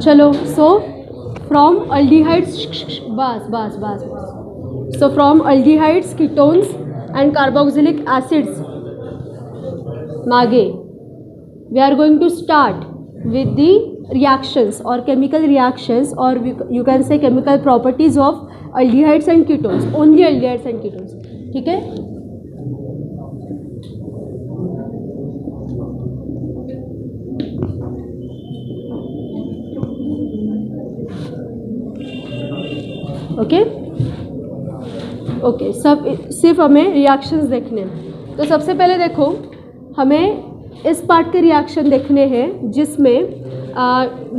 चलो, सो from aldehydes, बस so from aldehydes, ketones and carboxylic acids मागे we are going to start with the reactions or chemical reactions, or you can say chemical properties of aldehydes and ketones, only aldehydes and ketones. ठीक है, okay सब सिर्फ हमें reactions देखने हैं। तो सबसे पहले देखो, हमें इस पार्ट के रिएक्शन देखने हैं जिसमें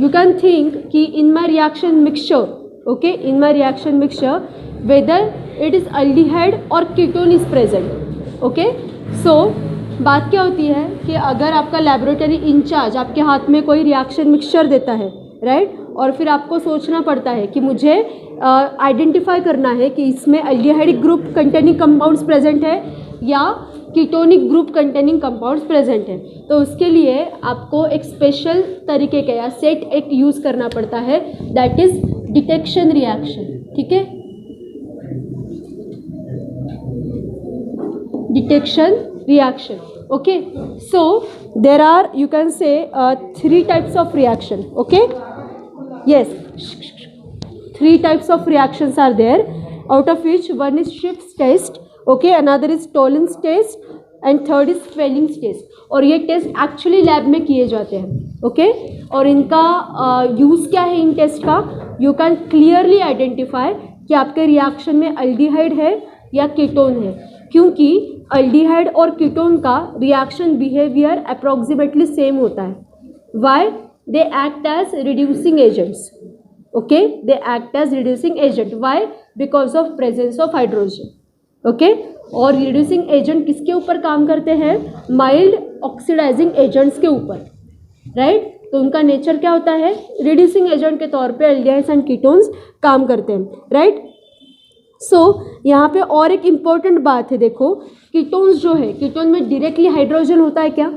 यू कैन थिंक कि in my reaction mixture, okay, in my reaction mixture whether it is aldehyde और ketone is present. Okay, so बात क्या होती है कि अगर आपका लैबोरेटरी इंचार्ज आपके हाथ में कोई रिएक्शन मिक्सचर देता है, राइट, और फिर आपको सोचना पड़ता है कि मुझे आइडेंटिफाई करना है कि इसमें aldehydic group containing compounds present है या ketonic group containing compounds present है, तो उसके लिए आपको एक स्पेशल तरीके का या सेट एक यूज़ करना पड़ता है, दैट इज डिटेक्शन रिएक्शन। ठीक है, detection reaction. Okay, so there are, you can say 3 types of reaction. Okay, yes, 3 types of reactions are there, out of which one is Schiff's test, okay, another is Tollens test and third is Felling's test. और ये test actually lab में किए जाते हैं। Okay, और इनका use क्या है इन टेस्ट का, यू कैन क्लियरली आइडेंटिफाई कि आपके रिएक्शन में अल्डिहाइड है या कीटोन है, क्योंकि अल्डिहाइड और कीटोन का रिएक्शन बिहेवियर अप्रॉक्सीमेटली सेम होता है। Y? they act as reducing agents. Okay, they act as reducing agent. Why? Because of presence of hydrogen. Okay, और reducing agent किसके ऊपर काम करते हैं? mild oxidizing agents के ऊपर, right? तो उनका नेचर क्या होता है? reducing agent के तौर पे aldehydes and ketones काम करते हैं, right? सो यहाँ पे और एक इम्पॉर्टेंट बात है, देखो कीटोन्स जो है, कीटोन में डायरेक्टली हाइड्रोजन होता है क्या?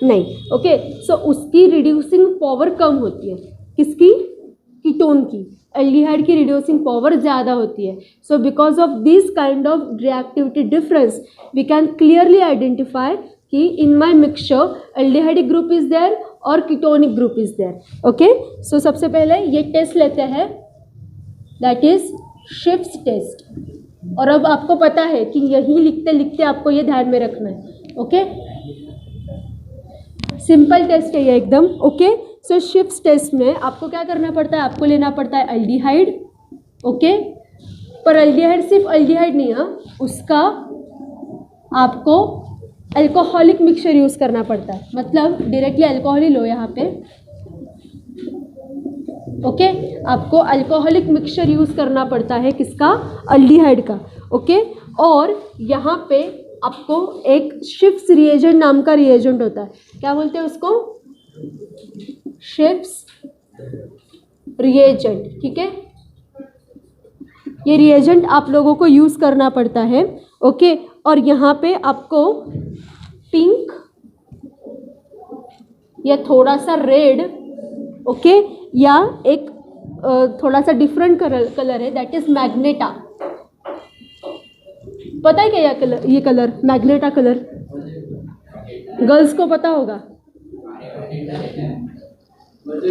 नहीं। ओके, सो उसकी रिड्यूसिंग पावर कम होती है, किसकी? कीटोन की। एल्डिहाइड की रिड्यूसिंग पावर ज़्यादा होती है। So because of this kind of reactivity difference we can clearly identify कि in my mixture aldehydic group is there और ketonic group is there. Okay, so सबसे पहले ये टेस्ट लेते हैं, दैट इज शिफ्स टेस्ट। और अब आपको पता है कि यही लिखते लिखते आपको ये ध्यान में रखना है। ओके, सिंपल टेस्ट है ये एकदम। ओके, सो शिफ्स टेस्ट में आपको क्या करना पड़ता है? आपको लेना पड़ता है अल्डिहाइड। ओके, पर अल्डिहाइड सिर्फ अल्डिहाइड नहीं है, उसका आपको अल्कोहलिक मिक्सचर यूज़ करना पड़ता है, मतलब डायरेक्टली अल्कोहल ही लो यहाँ पे। ओके, आपको अल्कोहलिक मिक्सचर यूज़ करना पड़ता है, किसका? अल्डिहाइड का। ओके, और यहाँ पे आपको एक शिफ्स रिएजेंट नाम का रिएजेंट होता है, क्या बोलते हैं उसको? शिफ्स रिएजेंट। ठीक है, ये रिएजेंट आप लोगों को यूज़ करना पड़ता है। ओके, और यहाँ पे आपको पिंक या थोड़ा सा रेड, ओके, या एक थोड़ा सा डिफरेंट कलर है, दैट इज मैग्नेटा। पता है क्या ये कलर मैग्नेटा कलर? गर्ल्स को पता होगा।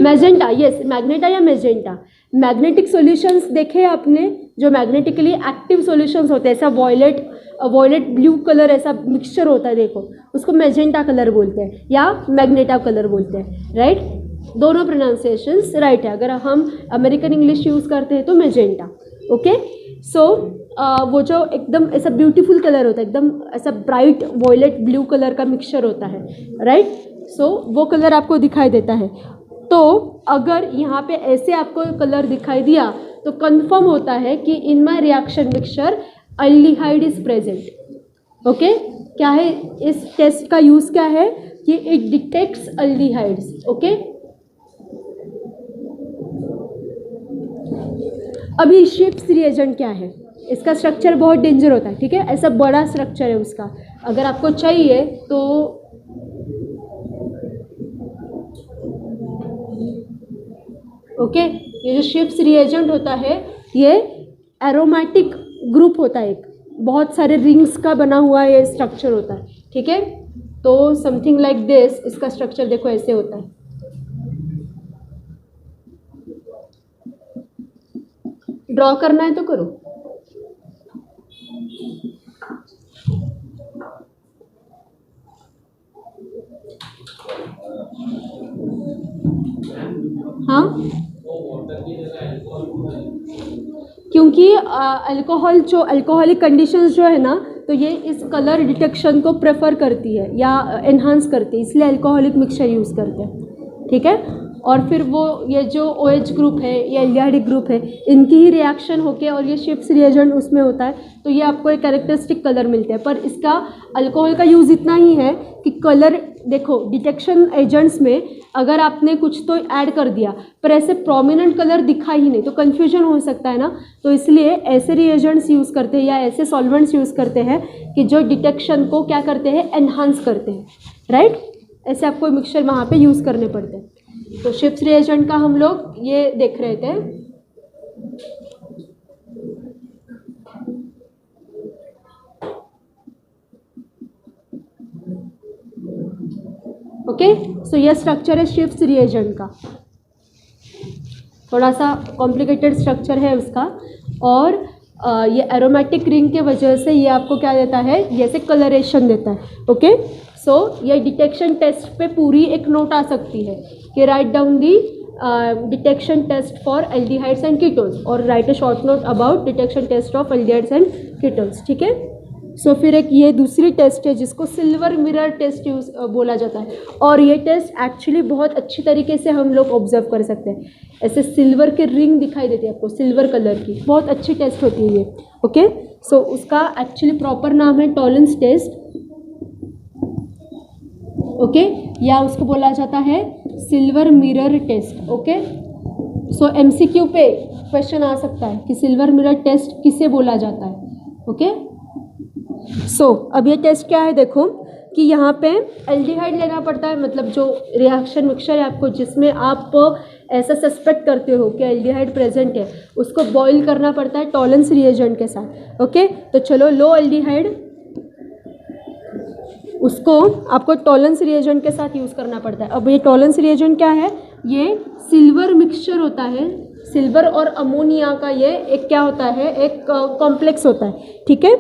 मैजेंटा, यस, मैग्नेटा या मैजेंटा। मैग्नेटिक सॉल्यूशंस देखे आपने, जो मैग्नेटिकली एक्टिव सॉल्यूशंस होते हैं, ऐसा वॉयलेट ब्लू कलर ऐसा मिक्सचर होता है, देखो उसको मैजेंटा कलर बोलते हैं या मैग्नेटा कलर बोलते हैं, राइट? दोनों प्रोनाउंसिएशंस राइट है। अगर हम अमेरिकन इंग्लिश यूज़ करते हैं तो मैजेंटा। ओके, सो वो जो एकदम ऐसा ब्यूटीफुल कलर होता है, एकदम ऐसा ब्राइट वॉयलेट ब्लू कलर का मिक्सचर होता है, राइट? सो वो कलर आपको दिखाई देता है। तो अगर यहाँ पे ऐसे आपको कलर दिखाई दिया तो कंफर्म होता है कि in my reaction mixture aldehyde is present. Okay, क्या है इस टेस्ट का यूज़? क्या है कि इट डिटेक्ट्स अल्डिहाइड्स। ओके, अभी शिफ्स रिएजेंट क्या है? इसका स्ट्रक्चर बहुत डेंजर होता है, ठीक है, ऐसा बड़ा स्ट्रक्चर है उसका। अगर आपको चाहिए तो ओके। ये जो शिफ्स रिएजेंट होता है ये एरोमेटिक ग्रुप होता है, एक बहुत सारे रिंग्स का बना हुआ ये स्ट्रक्चर होता है, ठीक है। तो समथिंग लाइक दिस, इसका स्ट्रक्चर देखो ऐसे होता है। ड्रॉ करना है तो करो। हाँ, क्योंकि अल्कोहल जो अल्कोहलिक कंडीशंस जो है ना, तो ये इस कलर डिटेक्शन को प्रेफर करती है या एनहांस करती है, इसलिए अल्कोहलिक मिक्सचर यूज़ करते हैं, ठीक है। और फिर वो ये जो OH ग्रुप है या एल्डिहाइडिक ग्रुप है, इनकी ही रिएक्शन होके और ये शिफ्स रिएजेंट उसमें होता है, तो ये आपको एक कैरेक्टरिस्टिक कलर मिलते हैं। पर इसका अल्कोहल का यूज़ इतना ही है कि कलर देखो डिटेक्शन एजेंट्स में अगर आपने कुछ तो ऐड कर दिया पर ऐसे प्रोमिनेंट कलर दिखा ही नहीं तो कन्फ्यूजन हो सकता है ना। तो इसलिए ऐसे रिएजेंट्स यूज़ करते हैं या ऐसे सॉल्वेंट्स यूज़ करते हैं कि जो डिटेक्शन को क्या करते हैं, एनहांस करते हैं, राइट। ऐसे आपको मिक्सचर वहाँ पे यूज़ करने पड़ते हैं। तो शिफ्स रिएजेंट का हम लोग ये देख रहे थे। ओके, सो ये स्ट्रक्चर है शिफ्स रिएजेंट का, थोड़ा सा कॉम्प्लिकेटेड स्ट्रक्चर है उसका। और ये एरोमेटिक रिंग के वजह से ये आपको क्या देता है, जैसे कलरेशन देता है। ओके, सो ये डिटेक्शन टेस्ट पे पूरी एक नोट आ सकती है कि write down the detection test for aldehydes and ketones और write a short note about detection test of aldehydes and ketones, ठीक है। सो फिर एक ये दूसरी टेस्ट है जिसको सिल्वर मिरर टेस्ट यूज बोला जाता है। और ये टेस्ट एक्चुअली बहुत अच्छी तरीके से हम लोग ऑब्जर्व कर सकते हैं। ऐसे सिल्वर के रिंग दिखाई देती है आपको, सिल्वर कलर की, बहुत अच्छी टेस्ट होती है ये। ओके, सो उसका एक्चुअली प्रॉपर नाम है टॉलेंस टेस्ट, ओके, या उसको बोला जाता है सिल्वर मिरर टेस्ट। ओके, सो MCQ पे क्वेश्चन आ सकता है कि सिल्वर मिरर टेस्ट किसे बोला जाता है। ओके, सो अब ये टेस्ट क्या है, देखो कि यहाँ पे एल्डिहाइड लेना पड़ता है, मतलब जो रिएक्शन मिक्सचर है आपको जिसमें आप ऐसा सस्पेक्ट करते हो कि एल्डिहाइड प्रेजेंट है, उसको बॉईल करना पड़ता है टॉलेंस रिएजेंट के साथ। ओके, तो चलो लो एल्डिहाइड, उसको आपको टॉलेंस रिएजेंट के साथ यूज़ करना पड़ता है। अब ये टॉलेंस रिएजेंट क्या है, ये सिल्वर मिक्सचर होता है, सिल्वर और अमोनिया का ये एक क्या होता है, एक कॉम्प्लेक्स होता है, ठीक है,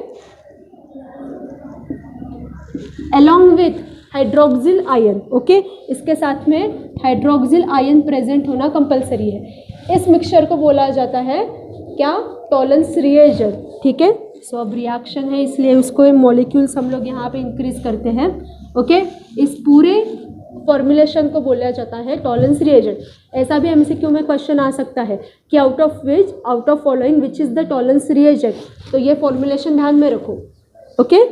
along with hydroxyl ion. Okay, इसके साथ में हाइड्रोक्सिल आयन प्रेजेंट होना कंपलसरी है। इस मिक्सचर को बोला जाता है क्या, टॉलेंस रिएजेंट, ठीक है। सो अब रिएक्शन है इसलिए उसको मॉलिक्यूल्स हम लोग यहाँ पे इंक्रीज करते हैं। ओके, इस पूरे फॉर्मुलेशन को बोला जाता है टॉलेंस रिएजेंट। ऐसा भी MCQ में क्वेश्चन आ सकता है कि out of following which is the Tollens reagent, तो ये फॉर्मुलेशन ध्यान में रखो। ओके,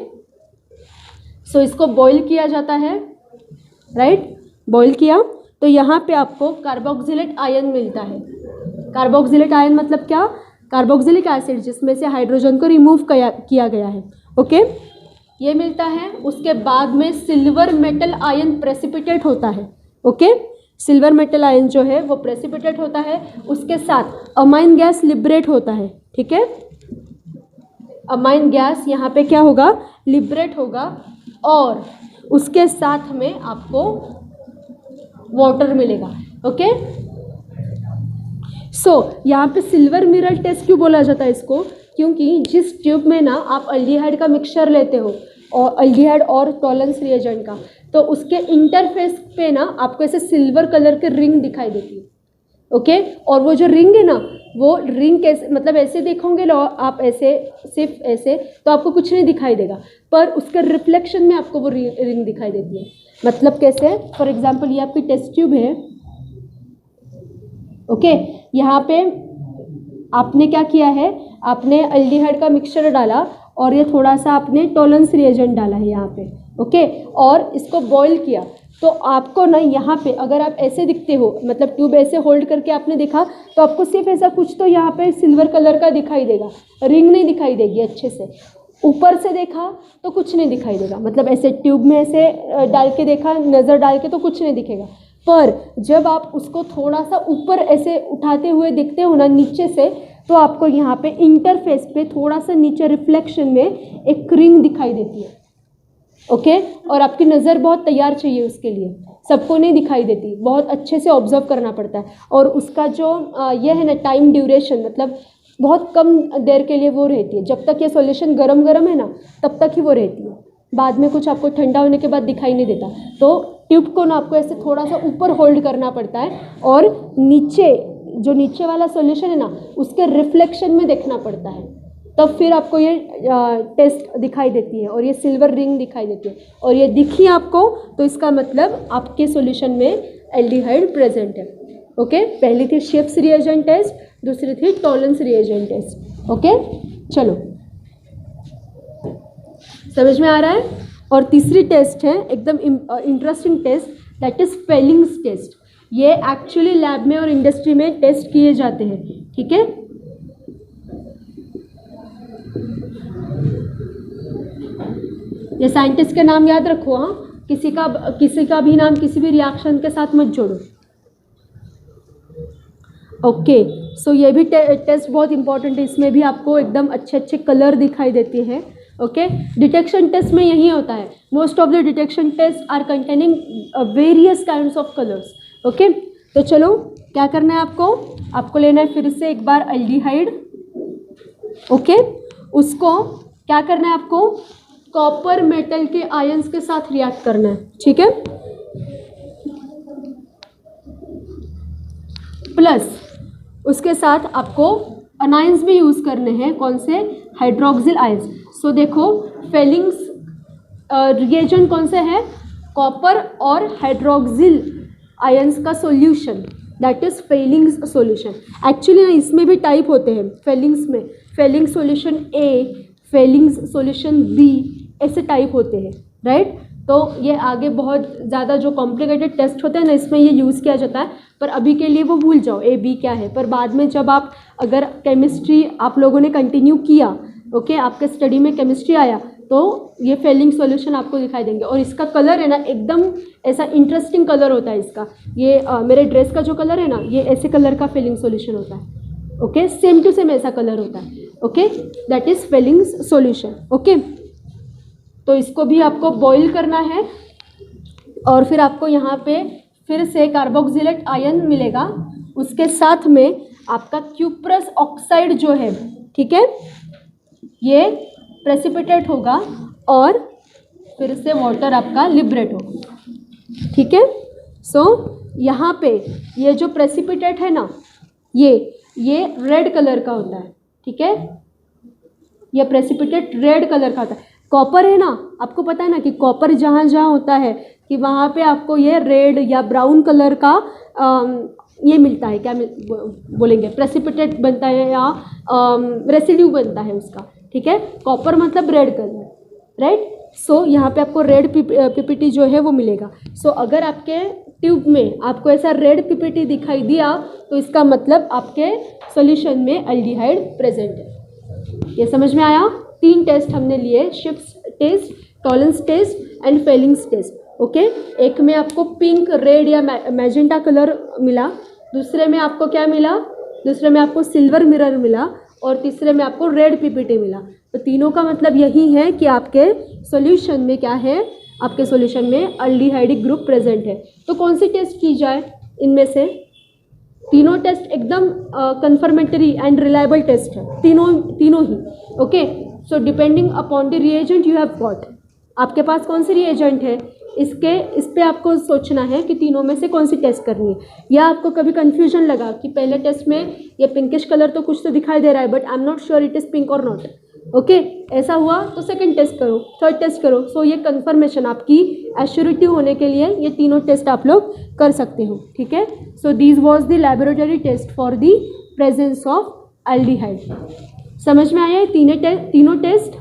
सो इसको बॉईल किया जाता है, राइट, बॉईल किया तो यहाँ पे आपको कार्बोक्सिलेट आयन मिलता है। कार्बोक्सिलेट आयन मतलब क्या, कार्बोक्सिलिक एसिड जिसमें से हाइड्रोजन को रिमूव किया गया है। ओके, ये मिलता है। उसके बाद में सिल्वर मेटल आयन प्रेसिपिटेट होता है। ओके, सिल्वर मेटल आयन जो है वो प्रेसिपिटेट होता है, उसके साथ अमाइन गैस लिबरेट होता है, ठीक है। अमाइन गैस यहाँ पे क्या होगा, लिबरेट होगा और उसके साथ में आपको वाटर मिलेगा। ओके, सो यहाँ पे सिल्वर मिरर टेस्ट क्यों बोला जाता है इसको, क्योंकि जिस ट्यूब में ना आप एल्डिहाइड का मिक्सचर लेते हो और एल्डिहाइड और टॉलेंस रिएजेंट का, तो उसके इंटरफेस पे ना आपको ऐसे सिल्वर कलर के रिंग दिखाई देती है। ओके, और वो जो रिंग है ना, वो रिंग कैसे, मतलब ऐसे देखोगे लो आप, ऐसे सिर्फ ऐसे तो आपको कुछ नहीं दिखाई देगा, पर उसके रिफ्लेक्शन में आपको वो रिंग दिखाई देती है। मतलब कैसे, फॉर एग्जांपल ये आपकी टेस्ट ट्यूब है। ओके, यहाँ पे आपने क्या किया है, आपने एल्डिहाइड का मिक्सचर डाला और ये थोड़ा सा आपने टॉलेंस रिएजेंट डाला है यहाँ पे। ओके, और इसको बॉईल किया, तो आपको ना यहाँ पे अगर आप ऐसे दिखते हो, मतलब ट्यूब ऐसे होल्ड करके आपने देखा तो आपको सिर्फ ऐसा कुछ तो यहाँ पे सिल्वर कलर का दिखाई देगा, रिंग नहीं दिखाई देगी अच्छे से। ऊपर से देखा तो कुछ नहीं दिखाई देगा, मतलब ऐसे ट्यूब में ऐसे डाल के देखा, नज़र डाल के तो कुछ नहीं दिखेगा, पर जब आप उसको थोड़ा सा ऊपर ऐसे उठाते हुए देखते हो ना नीचे से, तो आपको यहाँ पे इंटरफेस पे थोड़ा सा नीचे रिफ्लेक्शन में एक रिंग दिखाई देती है। ओके और आपकी नज़र बहुत तैयार चाहिए उसके लिए, सबको नहीं दिखाई देती, बहुत अच्छे से ऑब्जर्व करना पड़ता है। और उसका जो ये है ना टाइम ड्यूरेशन, मतलब बहुत कम देर के लिए वो रहती है, जब तक ये सॉल्यूशन गरम गरम है ना तब तक ही वो रहती है, बाद में कुछ आपको ठंडा होने के बाद दिखाई नहीं देता। तो ट्यूब को ना आपको ऐसे थोड़ा सा ऊपर होल्ड करना पड़ता है और नीचे जो नीचे वाला सॉल्यूशन है ना उसके रिफ्लेक्शन में देखना पड़ता है, तब फिर आपको ये टेस्ट दिखाई देती है और ये सिल्वर रिंग दिखाई देती है। और ये दिखी आपको तो इसका मतलब आपके सॉल्यूशन में एल्डिहाइड प्रेजेंट है। ओके पहली थी शिफ्स रिएजेंट टेस्ट, दूसरी थी टॉलरेंस रिएजेंट टेस्ट। ओके चलो समझ में आ रहा है। और तीसरी टेस्ट है एकदम interesting test, that is Fehling's test. ये एक्चुअली लैब में और इंडस्ट्री में टेस्ट किए जाते हैं, ठीक है। ये साइंटिस्ट के नाम याद रखो, हाँ, किसी का भी नाम किसी भी रिएक्शन के साथ मत जोड़ो। ओके सो ये भी टेस्ट बहुत इंपॉर्टेंट है, इसमें भी आपको एकदम अच्छे अच्छे कलर दिखाई देते हैं। ओके डिटेक्शन टेस्ट में यही होता है, most of the detection test are containing various kinds of colours. Okay तो चलो क्या करना है आपको लेना है फिर से एक बार एल्डिहाइड। ओके उसको क्या करना है आपको कॉपर मेटल के आयंस के साथ रिएक्ट करना है, ठीक है। प्लस उसके साथ आपको अनाइंस भी यूज़ करने हैं, कौन से, हाइड्रोक्सिल आयंस। सो देखो फेलिंग्स रिएजेंट कौन से है, कॉपर और हाइड्रोक्सिल आयंस का solution, that is Fehling's solution. Actually ना इसमें भी टाइप होते हैं फेलिंग्स में, फेलिंग्स सॉल्यूशन ए, फेलिंग्स सॉल्यूशन बी, ऐसे टाइप होते हैं, राइट। तो ये आगे बहुत ज़्यादा जो कॉम्प्लिकेटेड टेस्ट होते हैं ना इसमें ये यूज़ किया जाता है, पर अभी के लिए वो भूल जाओ ए बी क्या है। पर बाद में जब आप अगर केमिस्ट्री आप लोगों ने कंटिन्यू किया, ओके आपके स्टडी में केमिस्ट्री आया, तो ये फेलिंग सॉल्यूशन आपको दिखाई देंगे। और इसका कलर है ना एकदम ऐसा इंटरेस्टिंग कलर होता है इसका, ये मेरे ड्रेस का जो कलर है ना ये ऐसे कलर का फेलिंग सॉल्यूशन होता है। ओके सेम टू सेम ऐसा कलर होता है। Okay that is Fehling's solution. Okay तो इसको भी आपको बॉईल करना है और फिर आपको यहाँ पे फिर से कार्बोक्सिलेट आयन मिलेगा, उसके साथ में आपका क्यूप्रस ऑक्साइड जो है, ठीक है, ये प्रेसिपिटेट होगा और फिर से वाटर आपका लिबरेट होगा, ठीक है। सो यहाँ पे ये जो प्रेसिपिटेट है ना ये रेड कलर का होता है, ठीक है, ये प्रेसिपिटेट रेड कलर का होता है। कॉपर है ना, आपको पता है ना कि कॉपर जहाँ जहाँ होता है कि वहाँ पे आपको ये रेड या ब्राउन कलर का ये मिलता है, क्या बोलेंगे, प्रेसिपिटेट बनता है या रेसिड्यू बनता है उसका, ठीक है। कॉपर मतलब रेड कलर, राइट। सो यहाँ पे आपको रेड पीपीटी जो है वो मिलेगा। सो अगर आपके ट्यूब में आपको ऐसा रेड पीपीटी दिखाई दिया तो इसका मतलब आपके सॉल्यूशन में एल्डिहाइड प्रेजेंट है। ये समझ में आया। 3 टेस्ट हमने लिए, Schiff's test, Tollens test and Fehling's test. Okay एक में आपको पिंक, रेड या मैजेंटा कलर मिला, दूसरे में आपको क्या मिला, दूसरे में आपको सिल्वर मिरर मिला और तीसरे में आपको रेड पीपीटी मिला। तो तीनों का मतलब यही है कि आपके सॉल्यूशन में क्या है, आपके सॉल्यूशन में एल्डिहाइडिक ग्रुप प्रेजेंट है। तो कौन सी टेस्ट की जाए इनमें से, तीनों टेस्ट एकदम कंफर्मेटरी एंड रिलायबल टेस्ट है, तीनों ही। Okay so depending upon the reagent you have got, आपके पास कौन सी रिएजेंट है इस पे आपको सोचना है कि तीनों में से कौन सी टेस्ट करनी है। या आपको कभी कंफ्यूजन लगा कि पहले टेस्ट में ये पिंकिश कलर तो कुछ तो दिखाई दे रहा है but I am not sure it is pink और नॉट, ओके ऐसा हुआ तो सेकंड टेस्ट करो, थर्ड टेस्ट करो। सो ये कंफर्मेशन आपकी एश्योरिटी होने के लिए ये तीनों टेस्ट आप लोग कर सकते हो, ठीक है। So this was the laboratory test for the presence of aldehyde. समझ में आया तीनों टेस्ट,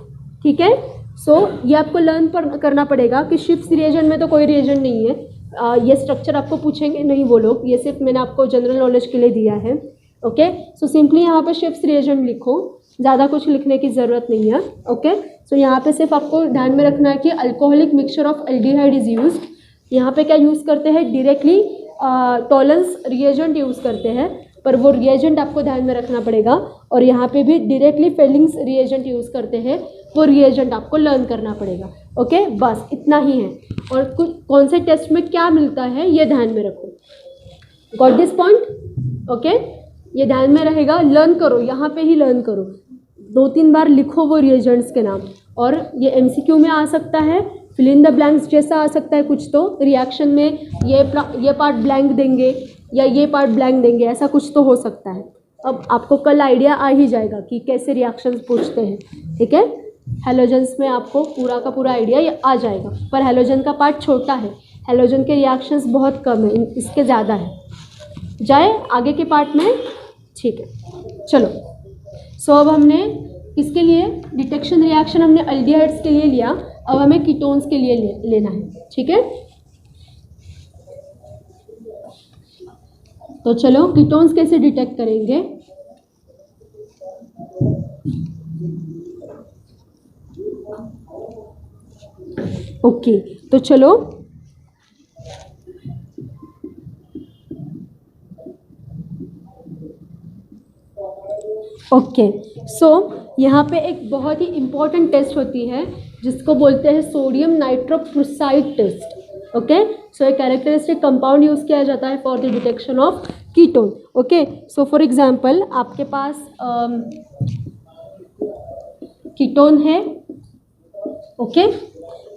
ठीक है। सो ये आपको लर्न करना पड़ेगा कि शिफ्ट रिएजेंट में तो कोई रिएजेंट नहीं है, ये स्ट्रक्चर आपको पूछेंगे नहीं वो लोग, ये सिर्फ मैंने आपको जनरल नॉलेज के लिए दिया है। ओके सो सिंपली यहाँ पे शिफ्ट रिएजेंट लिखो, ज़्यादा कुछ लिखने की ज़रूरत नहीं है। ओके सो यहाँ पे सिर्फ आपको ध्यान में रखना है कि alcoholic mixture of aldehyde is used. यहाँ पे क्या यूज़ करते हैं, डायरेक्टली टॉलेंस रिएजेंट यूज़ करते हैं, पर वो रिएजेंट आपको ध्यान में रखना पड़ेगा। और यहाँ पे भी डायरेक्टली फेलिंग्स रिएजेंट यूज़ करते हैं, वो रिएजेंट आपको लर्न करना पड़ेगा। ओके, बस इतना ही है। और कुछ कौन से टेस्ट में क्या मिलता है ये ध्यान में रखो। Got this point? ओके, ये ध्यान में रहेगा। लर्न करो, यहाँ पे ही लर्न करो, 2-3 बार लिखो वो रिएजेंट्स के नाम। और ये MCQ में आ सकता है, फिल इन द ब्लैंक्स जैसा आ सकता है कुछ, तो रिएक्शन में ये पार्ट ब्लैंक देंगे या ये पार्ट ब्लैंक देंगे, ऐसा कुछ तो हो सकता है। अब आपको कल आइडिया आ ही जाएगा कि कैसे रिएक्शंस पूछते हैं। ठीक है, हेलोजन्स में आपको पूरा का पूरा आइडिया आ जाएगा, पर हेलोजन का पार्ट छोटा है, हेलोजन के रिएक्शंस बहुत कम है, इसके ज़्यादा है। जाए आगे के पार्ट में। ठीक है, चलो। सो अब हमने किसके लिए डिटेक्शन रिएक्शन हमने एल्डिहाइड्स के लिए लिया, अब हमें कीटोन्स के लिए लेना है। ठीक है, तो चलो कीटोन्स कैसे डिटेक्ट करेंगे। ओके, तो चलो ओके, सो यहाँ पे एक बहुत ही इम्पॉर्टेंट टेस्ट होती है जिसको बोलते हैं सोडियम नाइट्रोक्लोराइड टेस्ट। ओके, सो एक कैरेक्टरिस्टिक कंपाउंड यूज़ किया जाता है for the detection of ketone. Okay, so for example आपके पास कीटोन है। ओके,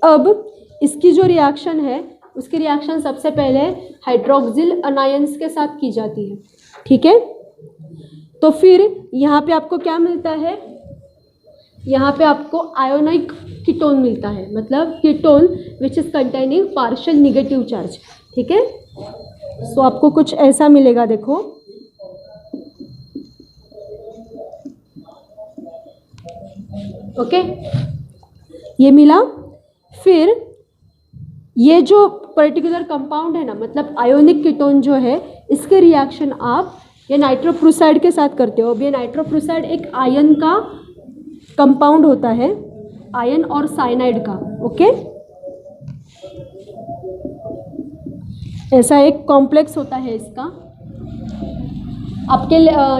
अब इसकी जो रिएक्शन है उसकी रिएक्शन सबसे पहले हाइड्रोक्सिल अनायंस के साथ की जाती है। ठीक है, तो फिर यहाँ पे आपको क्या मिलता है, यहाँ पे आपको आयोनिक कीटोन मिलता है, मतलब ketone which is containing partial negative charge. ठीक है, सो आपको कुछ ऐसा मिलेगा, देखो। ओके, ये मिला। फिर ये जो पर्टिकुलर कंपाउंड है ना, मतलब आयोनिक कीटोन जो है, इसके रिएक्शन आप ये नाइट्रोप्रोसाइड के साथ करते हो। अब ये नाइट्रोप्रोसाइड एक आयन का कंपाउंड होता है, आयन और साइनाइड का। ओके, ऐसा एक कॉम्प्लेक्स होता है इसका। आपके